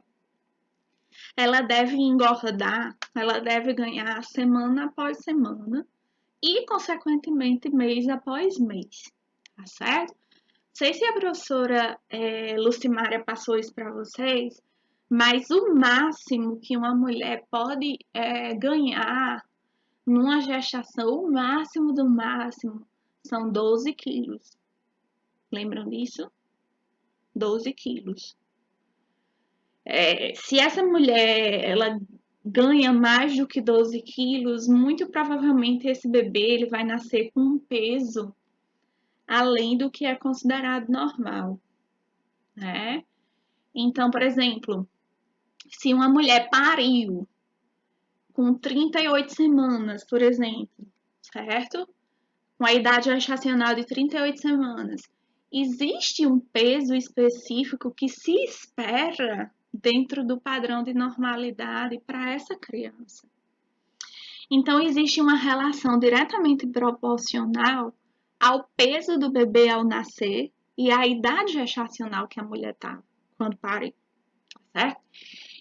ela deve engordar, ela deve ganhar semana após semana e, consequentemente, mês após mês, tá certo? Não sei se a professora Lucimária passou isso para vocês, mas o máximo que uma mulher pode ganhar numa gestação, o máximo do máximo, são 12 quilos. Lembram disso? 12 quilos. Se essa mulher ela ganha mais do que 12 quilos, muito provavelmente esse bebê ele vai nascer com um peso além do que é considerado normal, né? Então, por exemplo, se uma mulher pariu com 38 semanas, por exemplo, certo? Com a idade gestacional de 38 semanas, existe um peso específico que se espera dentro do padrão de normalidade para essa criança. Então, existe uma relação diretamente proporcional ao peso do bebê ao nascer e à idade gestacional que a mulher está quando pare, certo?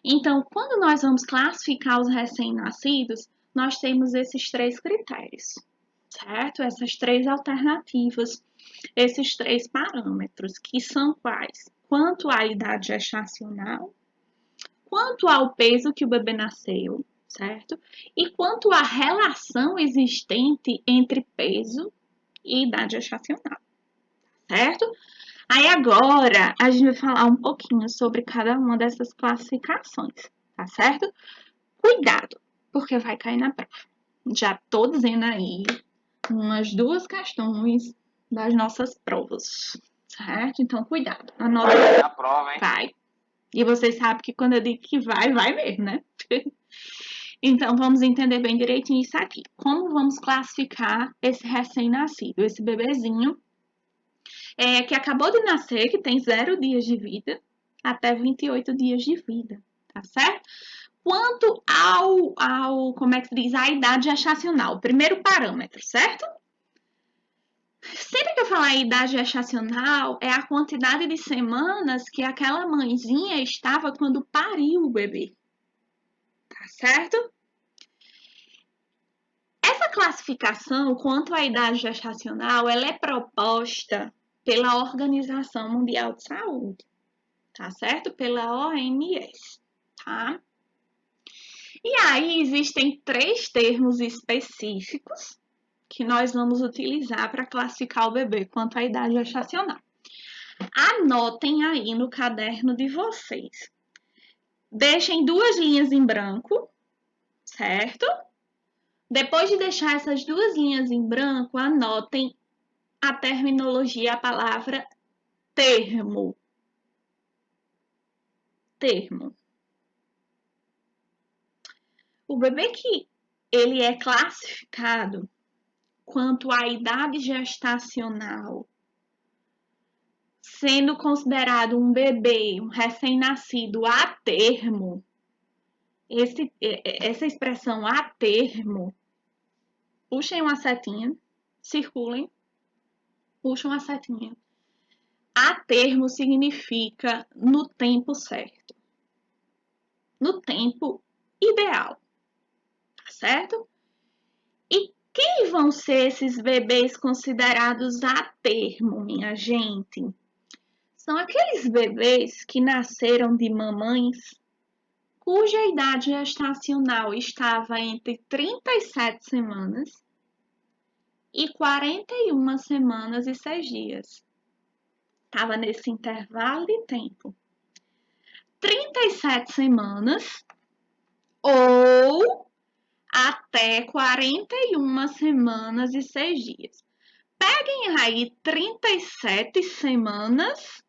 Então, quando nós vamos classificar os recém-nascidos, nós temos esses 3 critérios, certo? Essas 3 alternativas, esses 3 parâmetros, que são quais? Quanto à idade gestacional, quanto ao peso que o bebê nasceu, certo? E quanto à relação existente entre peso e idade gestacional, certo? Aí agora a gente vai falar um pouquinho sobre cada uma dessas classificações, tá certo? Cuidado, porque vai cair na prova. Já tô dizendo aí umas 2 questões das nossas provas, certo? Então cuidado. Anota. Vai cair na prova, hein? Vai. E vocês sabem que quando eu digo que vai, vai mesmo, né? Então, vamos entender bem direitinho isso aqui. Como vamos classificar esse recém-nascido, esse bebezinho que acabou de nascer, que tem 0 dias de vida, até 28 dias de vida, tá certo? Quanto como é que se diz, a idade gestacional, primeiro parâmetro, certo? Sempre que eu falar em idade gestacional, é a quantidade de semanas que aquela mãezinha estava quando pariu o bebê, tá certo? Essa classificação quanto à idade gestacional, ela é proposta pela Organização Mundial de Saúde, tá certo? Pela OMS, tá? E aí existem 3 termos específicos que nós vamos utilizar para classificar o bebê quanto à idade gestacional. Anotem aí no caderno de vocês. Deixem 2 linhas em branco, certo? Depois de deixar essas 2 linhas em branco, anotem a terminologia, a palavra termo. Termo. O bebê que ele é classificado quanto à idade gestacional, sendo considerado um bebê, um recém-nascido a termo, essa expressão a termo, puxem uma setinha, circulem, puxem uma setinha. A termo significa no tempo certo, no tempo ideal, tá certo? E quem vão ser esses bebês considerados a termo, minha gente? São aqueles bebês que nasceram de mamães cuja idade gestacional estava entre 37 semanas e 41 semanas e 6 dias. Estava nesse intervalo de tempo. 37 semanas ou até 41 semanas e 6 dias. Peguem aí 37 semanas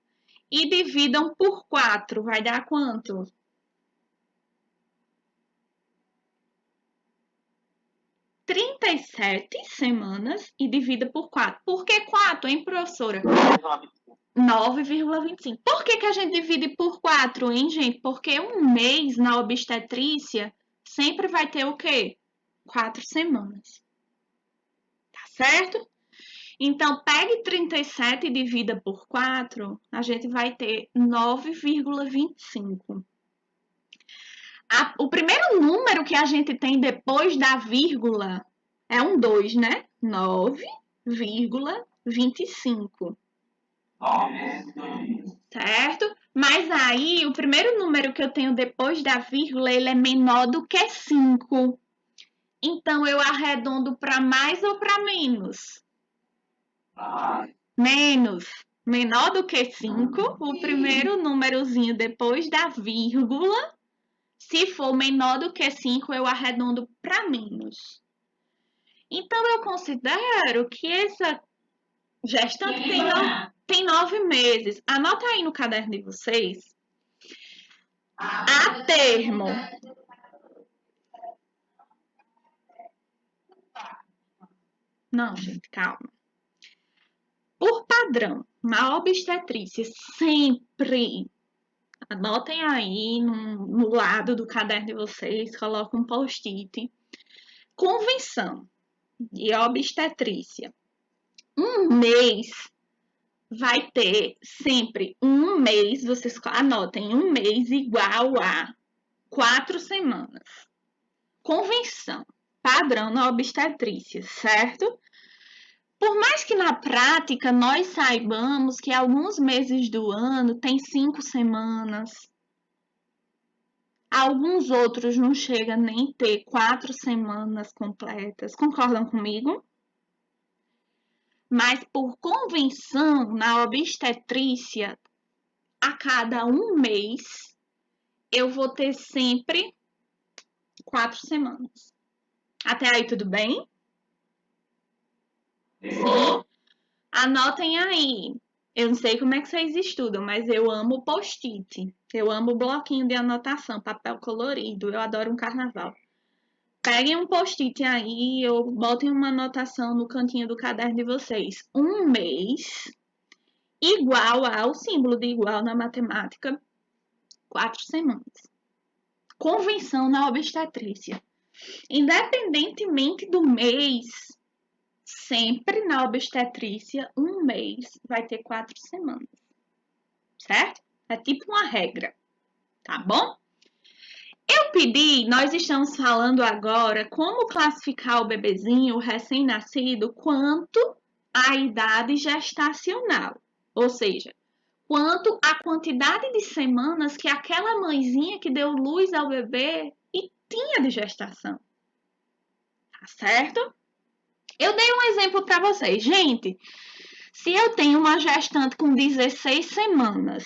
e dividam por 4. Vai dar quanto? 37 semanas e divida por 4. Por que 4, hein, professora? 9,25. 9,25. Por que a gente divide por 4, hein, gente? Porque um mês na obstetrícia sempre vai ter o quê? 4 semanas. Tá certo? Então, pegue 37 e divida por 4, a gente vai ter 9,25. O primeiro número que a gente tem depois da vírgula é um 2, né? 9,25. 9. Certo? Mas aí, o primeiro número que eu tenho depois da vírgula, ele é menor do que 5. Então, eu arredondo para mais ou para menos? Menos. Menor do que 5, o primeiro númerozinho depois da vírgula. Se for menor do que 5, eu arredondo para menos. Então, eu considero que essa gestante tem 9 meses. Anota aí no caderno de vocês. A termo. Não, gente, calma. Por padrão, na obstetrícia, sempre, anotem aí no lado do caderno de vocês, coloquem um post-it. Convenção de obstetrícia. Um mês vai ter sempre um mês, vocês anotem, um mês igual a 4 semanas. Convenção, padrão na obstetrícia, certo? Por mais que na prática nós saibamos que alguns meses do ano tem 5 semanas, alguns outros não chegam nem ter 4 semanas completas. Concordam comigo? Mas por convenção, na obstetrícia, a cada um mês, eu vou ter sempre 4 semanas. Até aí, tudo bem? Sim. Anotem aí. Eu não sei como é que vocês estudam, mas eu amo post-it. Eu amo bloquinho de anotação, papel colorido. Eu adoro um carnaval. Peguem um post-it aí ou botem uma anotação no cantinho do caderno de vocês. Um mês igual ao símbolo de igual na matemática, 4 semanas. Convenção na obstetrícia. Independentemente do mês, sempre na obstetrícia, um mês vai ter 4 semanas. Certo? É tipo uma regra. Tá bom? Nós estamos falando agora como classificar o bebezinho, o recém-nascido, quanto à idade gestacional. Ou seja, quanto à quantidade de semanas que aquela mãezinha que deu luz ao bebê e tinha de gestação. Tá certo? Eu dei um exemplo para vocês. Gente, se eu tenho uma gestante com 16 semanas,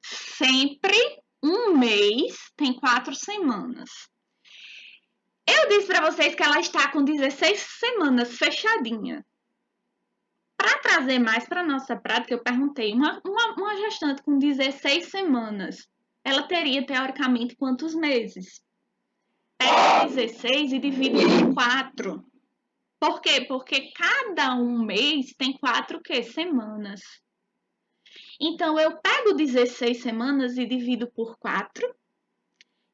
sempre um mês tem 4 semanas. Eu disse para vocês que ela está com 16 semanas fechadinha. Para trazer mais para a nossa prática, eu perguntei, uma gestante com 16 semanas, ela teria, teoricamente, quantos meses? Pega 16 e divide por 4. Por quê? Porque cada um mês tem 4 semanas. Então, eu pego 16 semanas e divido por 4.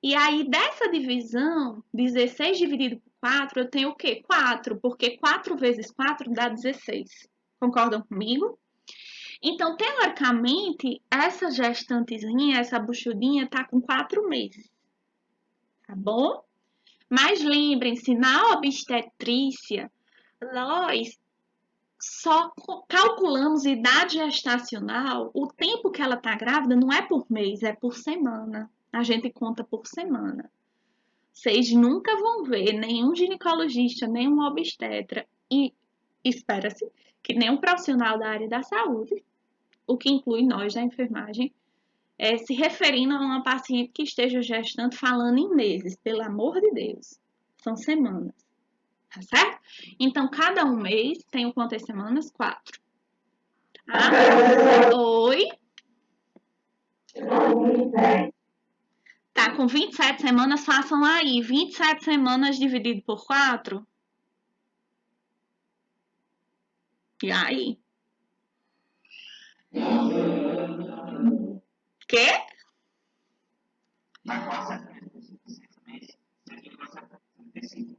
E aí, dessa divisão, 16 dividido por 4, eu tenho o quê? 4, porque 4 vezes 4 dá 16. Concordam comigo? Então, teoricamente, essa gestantezinha, essa buchudinha, tá com 4 meses. Tá bom? Mas lembrem-se, na obstetrícia, nós só calculamos idade gestacional, o tempo que ela tá grávida não é por mês, é por semana. A gente conta por semana. Vocês nunca vão ver nenhum ginecologista, nenhum obstetra e espera-se que nenhum profissional da área da saúde, o que inclui nós da enfermagem, se referindo a uma paciente que esteja gestante falando em meses, pelo amor de Deus. São semanas, tá certo? Então, cada um mês tem quantas semanas? 4. Tá? Oi? Tá com 27 semanas, façam aí. 27 semanas dividido por 4 E aí? Quê? Na classe 6 meses, 6,75.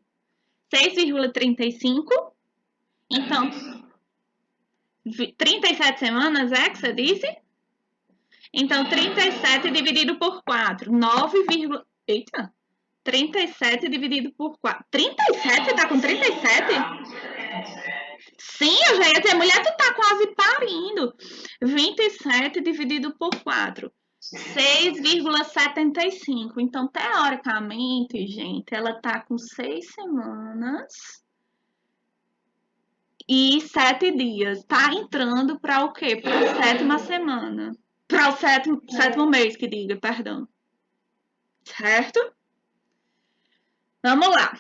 6,35? Então, 37 semanas é que você disse? Então, 37 dividido por 4, 9, eita, 37 dividido por 4. 37? Você tá com 37? Sim, eu já ia dizer, mulher, tu tá quase parindo. 27 dividido por 4. 6,75. Então, teoricamente, gente, ela tá com 6 semanas e 7 dias. Tá entrando para o quê? Para a 7ª semana. Para o sétimo mês, que diga, perdão. Certo? Vamos lá.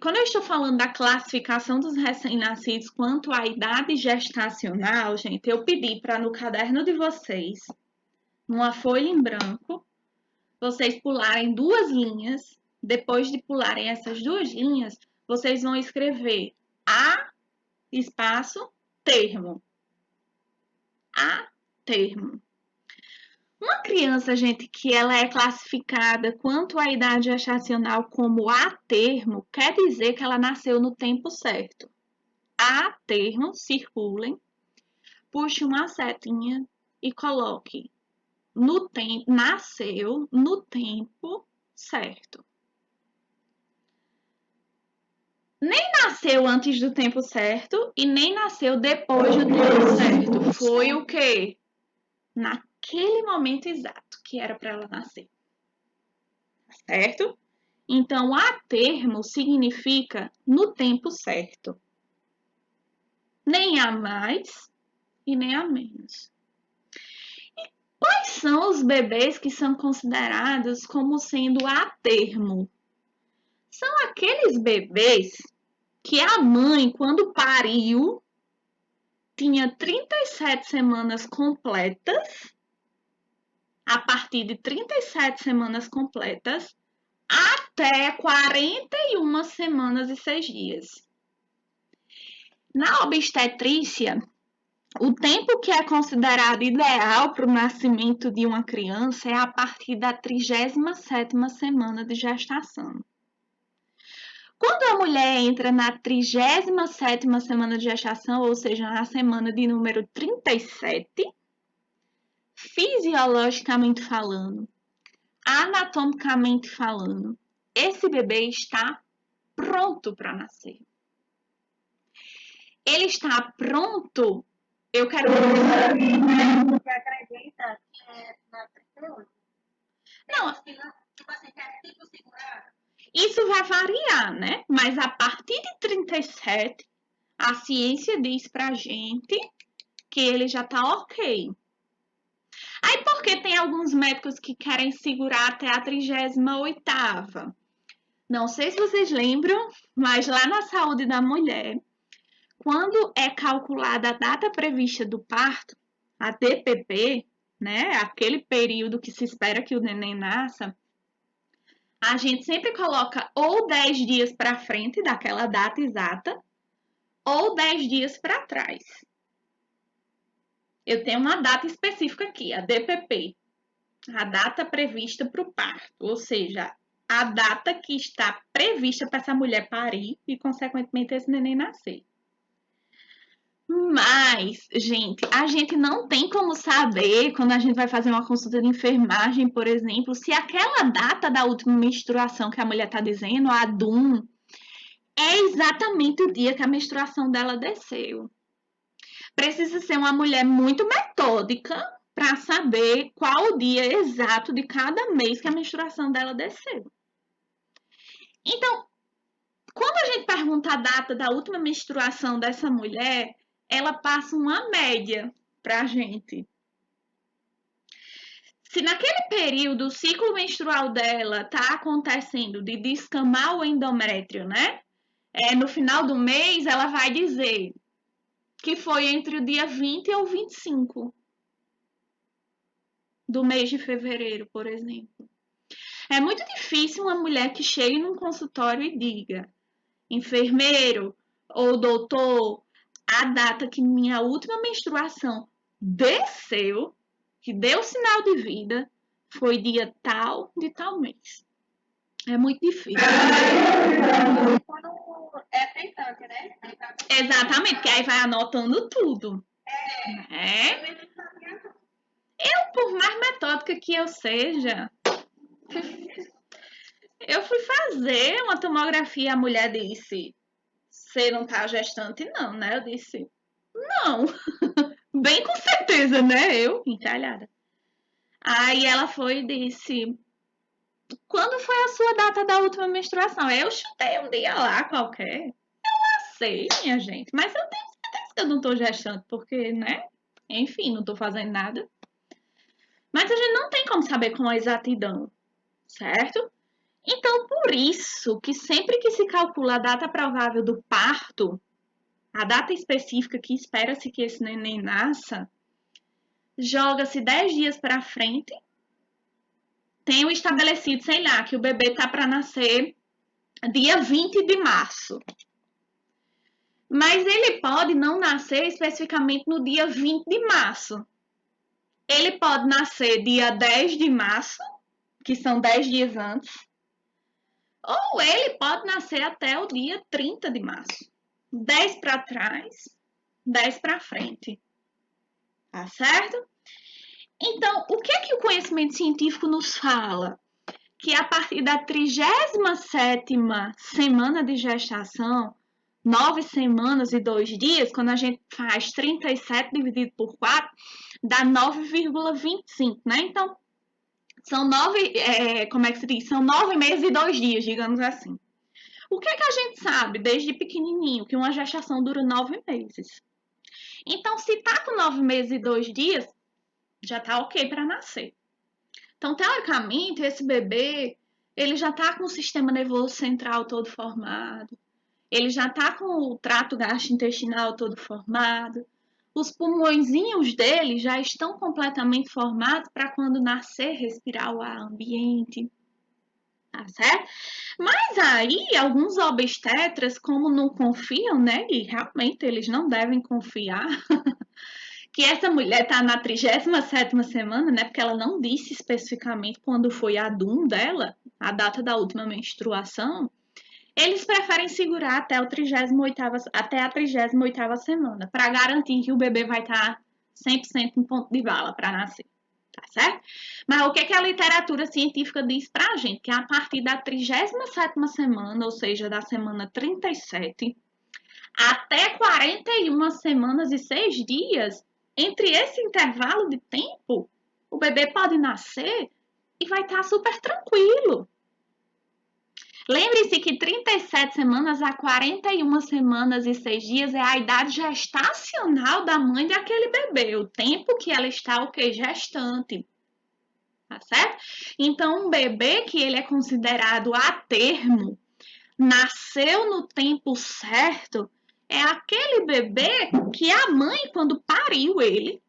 Quando eu estou falando da classificação dos recém-nascidos quanto à idade gestacional, gente, eu pedi para no caderno de vocês, numa folha em branco, vocês pularem 2 linhas. Depois de pularem essas 2 linhas, vocês vão escrever A, espaço, termo. A, termo. Uma criança, gente, que ela é classificada quanto à idade gestacional como a termo, quer dizer que ela nasceu no tempo certo. A termo, circulem, puxe uma setinha e coloque no tempo, nasceu no tempo certo. Nem nasceu antes do tempo certo e nem nasceu depois do tempo certo. Foi o quê? Naquele momento exato que era para ela nascer. Certo? Então, a termo significa no tempo certo. Nem a mais e nem a menos. E quais são os bebês que são considerados como sendo a termo? São aqueles bebês que a mãe, quando pariu, tinha 37 semanas completas. A partir de 37 semanas completas, até 41 semanas e 6 dias. Na obstetrícia, o tempo que é considerado ideal para o nascimento de uma criança é a partir da 37ª semana de gestação. Quando a mulher entra na 37ª semana de gestação, ou seja, na semana de número 37, fisiologicamente falando, anatomicamente falando, esse bebê está pronto para nascer. Ele está pronto. Eu quero. Você acredita que é na 38? Não, Tipo assim, que é tipo segurado. isso vai variar, né? Mas a partir de 37, a ciência diz pra gente que ele já tá ok. Aí, porque tem alguns médicos que querem segurar até a 38ª? Não sei se vocês lembram, mas lá na saúde da mulher, quando é calculada a data prevista do parto, a DPP, né, aquele período que se espera que o neném nasça, a gente sempre coloca ou 10 dias para frente daquela data exata, ou 10 dias para trás. Eu tenho uma data específica aqui, a DPP, a data prevista para o parto, ou seja, a data que está prevista para essa mulher parir e, consequentemente, esse neném nascer. Mas, gente, a gente não tem como saber, quando a gente vai fazer uma consulta de enfermagem, por exemplo, se aquela data da última menstruação que a mulher está dizendo, a DUM, é exatamente o dia que a menstruação dela desceu. Precisa ser uma mulher muito metódica para saber qual o dia exato de cada mês que a menstruação dela desceu. Então, quando a gente pergunta a data da última menstruação dessa mulher, ela passa uma média para a gente. Se naquele período o ciclo menstrual dela está acontecendo de descamar o endométrio, né? No final do mês, ela vai dizer que foi entre o dia 20 ou 25 do mês de fevereiro, por exemplo. É muito difícil uma mulher que chegue num consultório e diga: enfermeiro, ou doutor, a data que minha última menstruação desceu, que deu sinal de vida, foi dia tal de tal mês. É muito difícil. Quando é tentante, né? Exatamente, porque aí vai anotando tudo. Né? Eu, por mais metódica que eu seja, eu fui fazer uma tomografia, a mulher disse, você não tá gestante não, né? Eu disse, não. Bem com certeza, né? Eu, encalhada. Aí ela foi e disse, quando foi a sua data da última menstruação? Eu chutei um dia lá qualquer. Eu não sei, minha gente. Mas eu tenho certeza que eu não tô gestante, porque, né? Enfim, não tô fazendo nada. Mas a gente não tem como saber com a exatidão, certo? Então, por isso que sempre que se calcula a data provável do parto, a data específica que espera-se que esse neném nasça, joga-se 10 dias para frente. Tem o estabelecido, sei lá, que o bebê tá para nascer dia 20 de março. Mas ele pode não nascer especificamente no dia 20 de março. Ele pode nascer dia 10 de março, que são 10 dias antes. Ou ele pode nascer até o dia 30 de março. 10 para trás, 10 para frente. Tá certo? Então, o que é que o conhecimento científico nos fala? Que a partir da 37ª semana de gestação, 9 semanas e 2 dias, quando a gente faz 37 dividido por 4, dá 9,25, né? Então, são 9, como é que se diz? São 9 meses e 2 dias, digamos assim. O que é que a gente sabe desde pequenininho? Que uma gestação dura 9 meses. Então, se tá com 9 meses e 2 dias, já tá ok para nascer. Então, teoricamente, esse bebê, ele já tá com o sistema nervoso central todo formado. Ele já tá com o trato gastrointestinal todo formado. Os pulmõezinhos dele já estão completamente formados para quando nascer respirar o ar ambiente. Tá certo? Mas aí, alguns obstetras, como não confiam, né? E realmente eles não devem confiar, que essa mulher tá na 37ª semana, né? Porque ela não disse especificamente quando foi a DUM dela, a data da última menstruação. Eles preferem segurar até, até a 38ª semana, para garantir que o bebê vai estar 100% em ponto de bala para nascer. Tá certo? Mas o que, que a literatura científica diz pra gente? Que a partir da 37ª semana, ou seja, da semana 37, até 41 semanas e 6 dias, entre esse intervalo de tempo, o bebê pode nascer e vai estar super tranquilo. Lembre-se que 37 semanas a 41 semanas e 6 dias é a idade gestacional da mãe daquele bebê, o tempo que ela está gestante. Tá certo? Então, um bebê que ele é considerado a termo, nasceu no tempo certo, é aquele bebê que a mãe, quando pariu ele,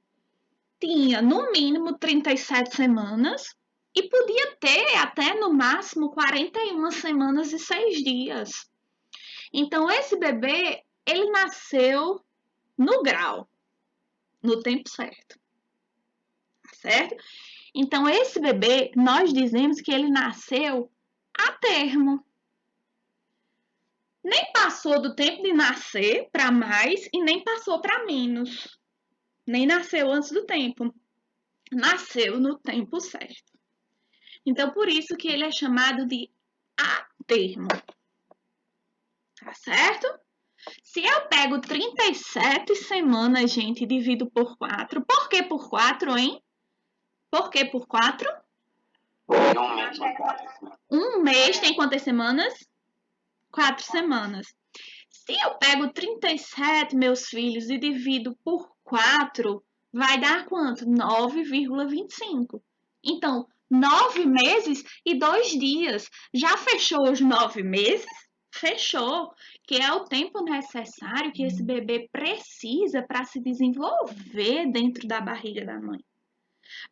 tinha no mínimo 37 semanas e podia ter até no máximo 41 semanas e 6 dias. Então, esse bebê, ele nasceu no grau, no tempo certo. Tá certo? Então, esse bebê, nós dizemos que ele nasceu a termo. Nem passou do tempo de nascer para mais e nem passou para menos. Nem nasceu antes do tempo. Nasceu no tempo certo. Então, por isso que ele é chamado de a termo. Tá certo? Se eu pego 37 semanas, gente, e divido por 4. Por que por 4, hein? Por que por 4? Um mês tem quantas semanas? 4 semanas. Se eu pego 37, meus filhos, e divido por 4, vai dar quanto? 9,25. Então, 9 meses e 2 dias. Já fechou os 9 meses? Fechou. Que é o tempo necessário que esse bebê precisa para se desenvolver dentro da barriga da mãe.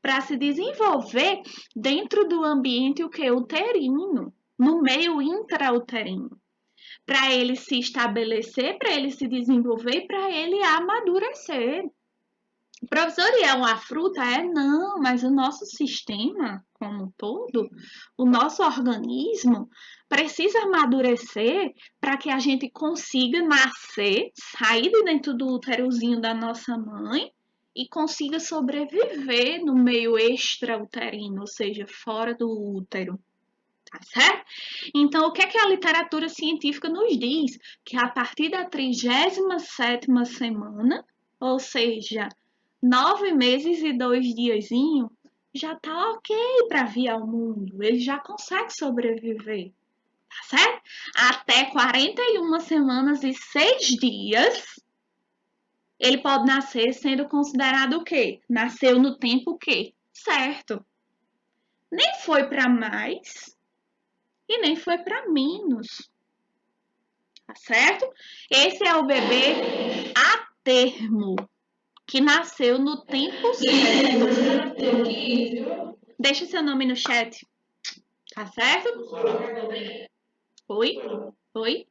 Para se desenvolver dentro do ambiente uterino, no meio intrauterino. para ele se estabelecer, para ele se desenvolver e para ele amadurecer. Professor, e é uma fruta? É não, mas o nosso sistema como um todo, o nosso organismo precisa amadurecer para que a gente consiga nascer, sair de dentro do úterozinho da nossa mãe e consiga sobreviver no meio extrauterino, ou seja, fora do útero. Tá certo? Então, o que é que a literatura científica nos diz? Que a partir da 37ª semana, ou seja, 9 meses e 2 diazinho, já tá ok para vir ao mundo. Ele já consegue sobreviver, tá certo? Até 41 semanas e 6 dias, ele pode nascer sendo considerado o quê? Nasceu no tempo o quê? Certo. Nem foi para mais e nem foi para menos. Tá certo? Esse é o bebê a termo, que nasceu no tempo certo. Deixa seu nome no chat. Tá certo? Oi? Oi?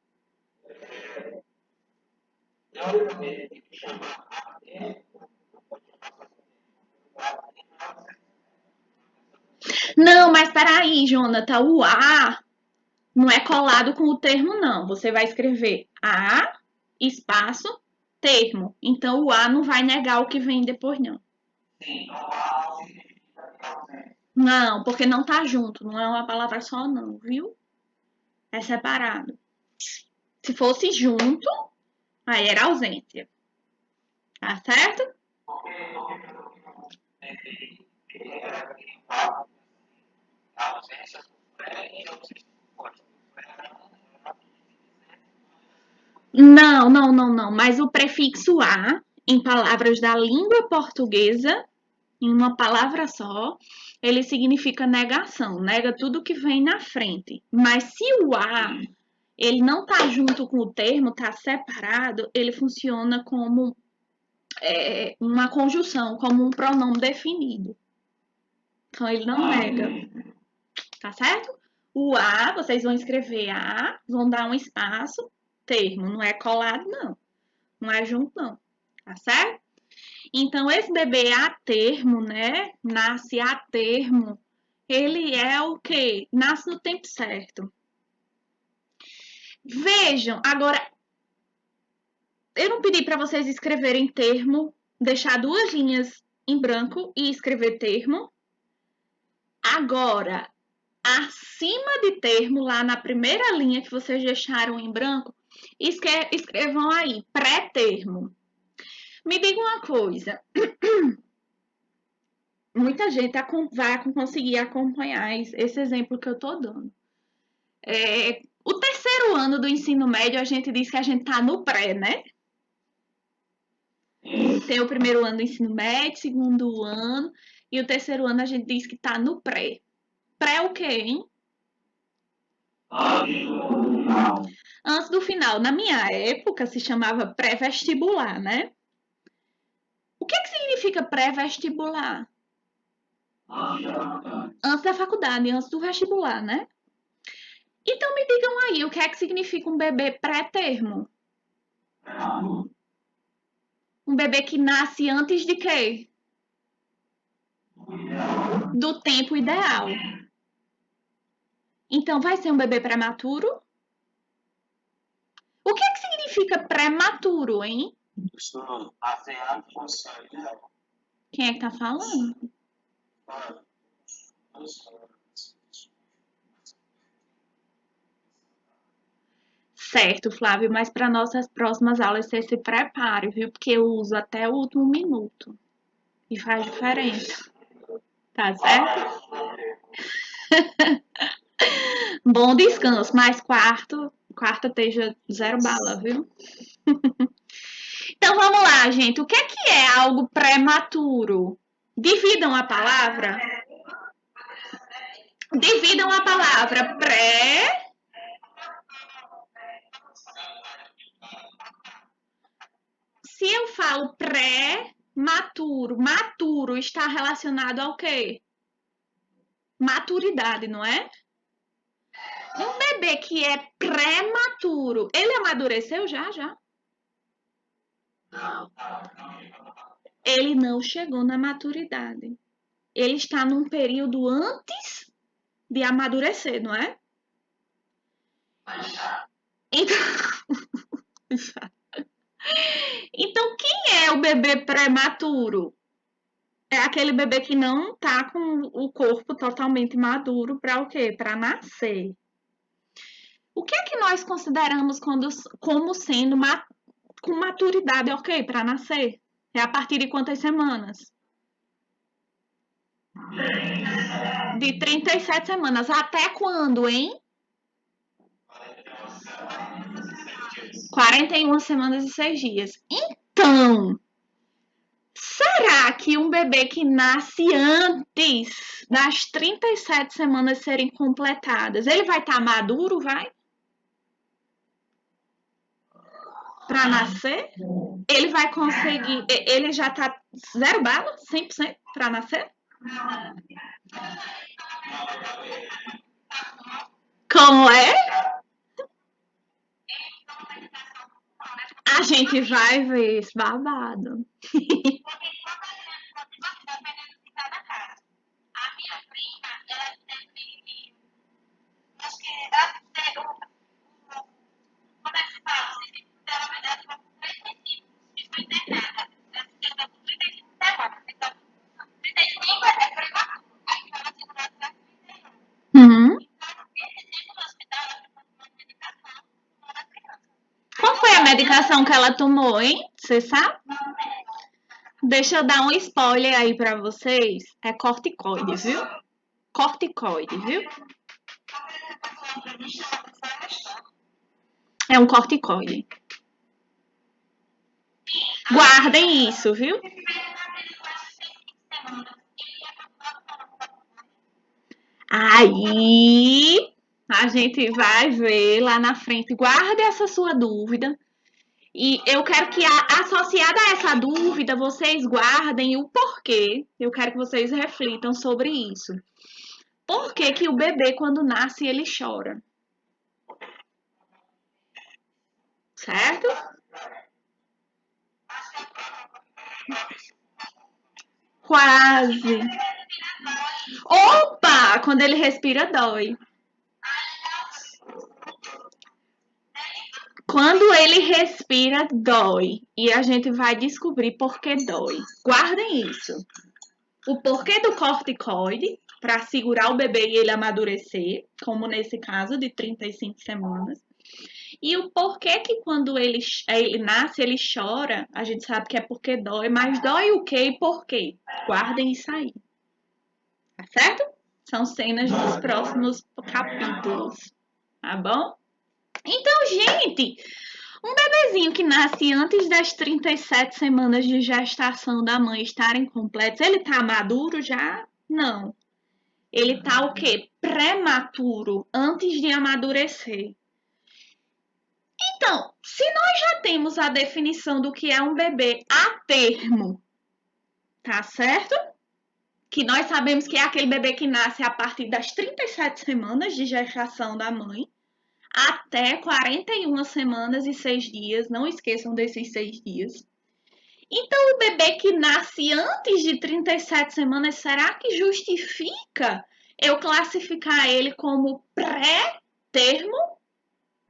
Não, mas peraí, Jonathan. O A não é colado com o termo, não. Você vai escrever A, espaço, termo. Então, o A não vai negar o que vem depois, não. Não, porque não tá junto. Não é uma palavra só, não, viu? É separado. Se fosse junto, aí era ausência. Tá certo? Não. Mas o prefixo a, em palavras da língua portuguesa, em uma palavra só, ele significa negação, nega tudo que vem na frente. Mas se o a, ele não tá junto com o termo, tá separado, ele funciona como uma conjunção, como um pronome definido. Então, ele não nega. Tá certo? O a, vocês vão escrever a, vão dar um espaço, termo. Não é colado, não. Não é junto, não. Tá certo? Então, esse bebê a termo, né? Nasce a termo. Ele é o quê? Nasce no tempo certo. Vejam, agora, eu não pedi para vocês escreverem termo, deixar 2 linhas em branco e escrever termo. Agora, acima de termo, lá na primeira linha que vocês deixaram em branco, escrevam aí, pré-termo. Me diga uma coisa. Muita gente vai conseguir acompanhar esse exemplo que eu estou dando. O terceiro ano do ensino médio, a gente diz que a gente está no pré, né? Tem o primeiro ano do ensino médio, segundo ano, e o terceiro ano a gente diz que está no pré. Pré o quê, hein? Antes do final. Na minha época, se chamava pré-vestibular, né? O que significa pré-vestibular? Antes da faculdade, antes do vestibular, né? Então me digam aí, o que é que significa um bebê pré-termo? Um bebê que nasce antes de quê? Do tempo ideal. Então vai ser um bebê prematuro? O que é que significa prematuro, hein? Quem é que tá falando? Certo, Flávio, mas para nossas próximas aulas você se prepare, viu? Porque eu uso até o último minuto. E faz diferença. Tá certo? Bom descanso, mas quarta esteja 0 bala, viu? Então vamos lá, gente. O que é algo prematuro? Dividam a palavra. Dividam a palavra pré. Se eu falo pré-maturo, maturo está relacionado ao quê? Maturidade, não é? Um bebê que é prematuro, ele amadureceu já? Ele não chegou na maturidade. Ele está num período antes de amadurecer, não é? Então, então quem é o bebê prematuro? É aquele bebê que não tá com o corpo totalmente maduro para o quê? Para nascer. O que é que nós consideramos como sendo com maturidade, ok, para nascer? É a partir de quantas semanas? De 37 semanas. Até quando, hein? 41 semanas e 6 dias. Então, será que um bebê que nasce antes das 37 semanas serem completadas, ele vai estar maduro, vai? Para nascer? Ele vai conseguir, ele já tá 0 bala, 100% para nascer? Como é? A gente vai ver esse babado. A minha prima, ela teve, acho que ela teve, como é que se fala? O ciclo dela vai dar só com 3 centímetros e foi internada. Ela se deu com 35 semanas. Então, 35 é prematuro. Aí ela se curou até 31. Uhum. Então, esse tempo no hospital, ela foi tomando medicação da criança. Qual foi a medicação que ela tomou, hein? Você sabe? Deixa eu dar um spoiler aí pra vocês. É corticoide, viu? Corticoide, viu? É um corticoide. Guardem isso, viu? Aí a gente vai ver lá na frente. Guarde essa sua dúvida. E eu quero que, associada a essa dúvida, vocês guardem o porquê. Eu quero que vocês reflitam sobre isso. Por que que o bebê, quando nasce, ele chora? Certo? Quase. Opa! Quando ele respira, dói. Quando ele respira, dói. E a gente vai descobrir por que dói. Guardem isso. O porquê do corticoide, para segurar o bebê e ele amadurecer, como nesse caso de 35 semanas. E o porquê que quando ele nasce, ele chora, a gente sabe que é porque dói, mas dói o quê e por quê? Guardem isso aí. Tá certo? São cenas dos próximos capítulos. Tá bom? Então, gente, um bebezinho que nasce antes das 37 semanas de gestação da mãe estarem completas, ele tá maduro já? Não. Ele tá o quê? Prematuro, antes de amadurecer. Então, se nós já temos a definição do que é um bebê a termo, tá certo? Que nós sabemos que é aquele bebê que nasce a partir das 37 semanas de gestação da mãe até 41 semanas e 6 dias. Não esqueçam desses 6 dias. Então, o bebê que nasce antes de 37 semanas, será que justifica eu classificar ele como pré-termo?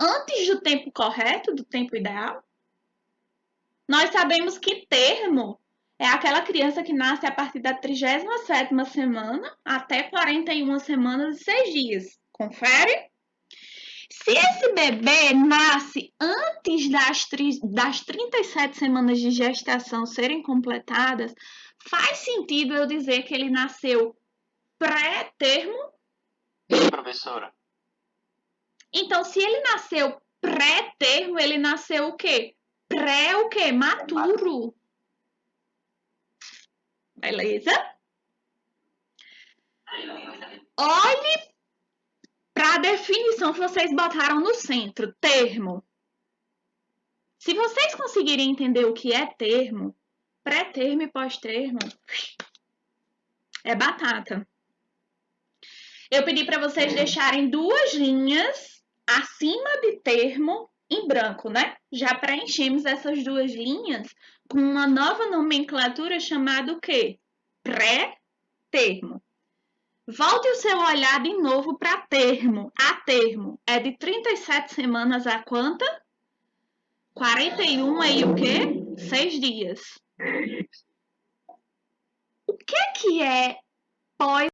Antes do tempo correto, do tempo ideal? Nós sabemos que termo é aquela criança que nasce a partir da 37ª semana até 41 semanas e 6 dias. Confere? Se esse bebê nasce antes das 37 semanas de gestação serem completadas, faz sentido eu dizer que ele nasceu pré-termo? Professora, Então, se ele nasceu pré-termo, ele nasceu o quê? O quê? Maturo. Beleza? Olhe para a definição que vocês botaram no centro, termo. Se vocês conseguirem entender o que é termo, pré-termo e pós-termo, é batata. Eu pedi para vocês deixarem 2 linhas acima de termo em branco, né? Já preenchemos essas 2 linhas com uma nova nomenclatura chamada o quê? Pré-termo. Volte o seu olhar de novo para termo. A termo é de 37 semanas a quanta? 41 e o quê? 6 dias. O que é pós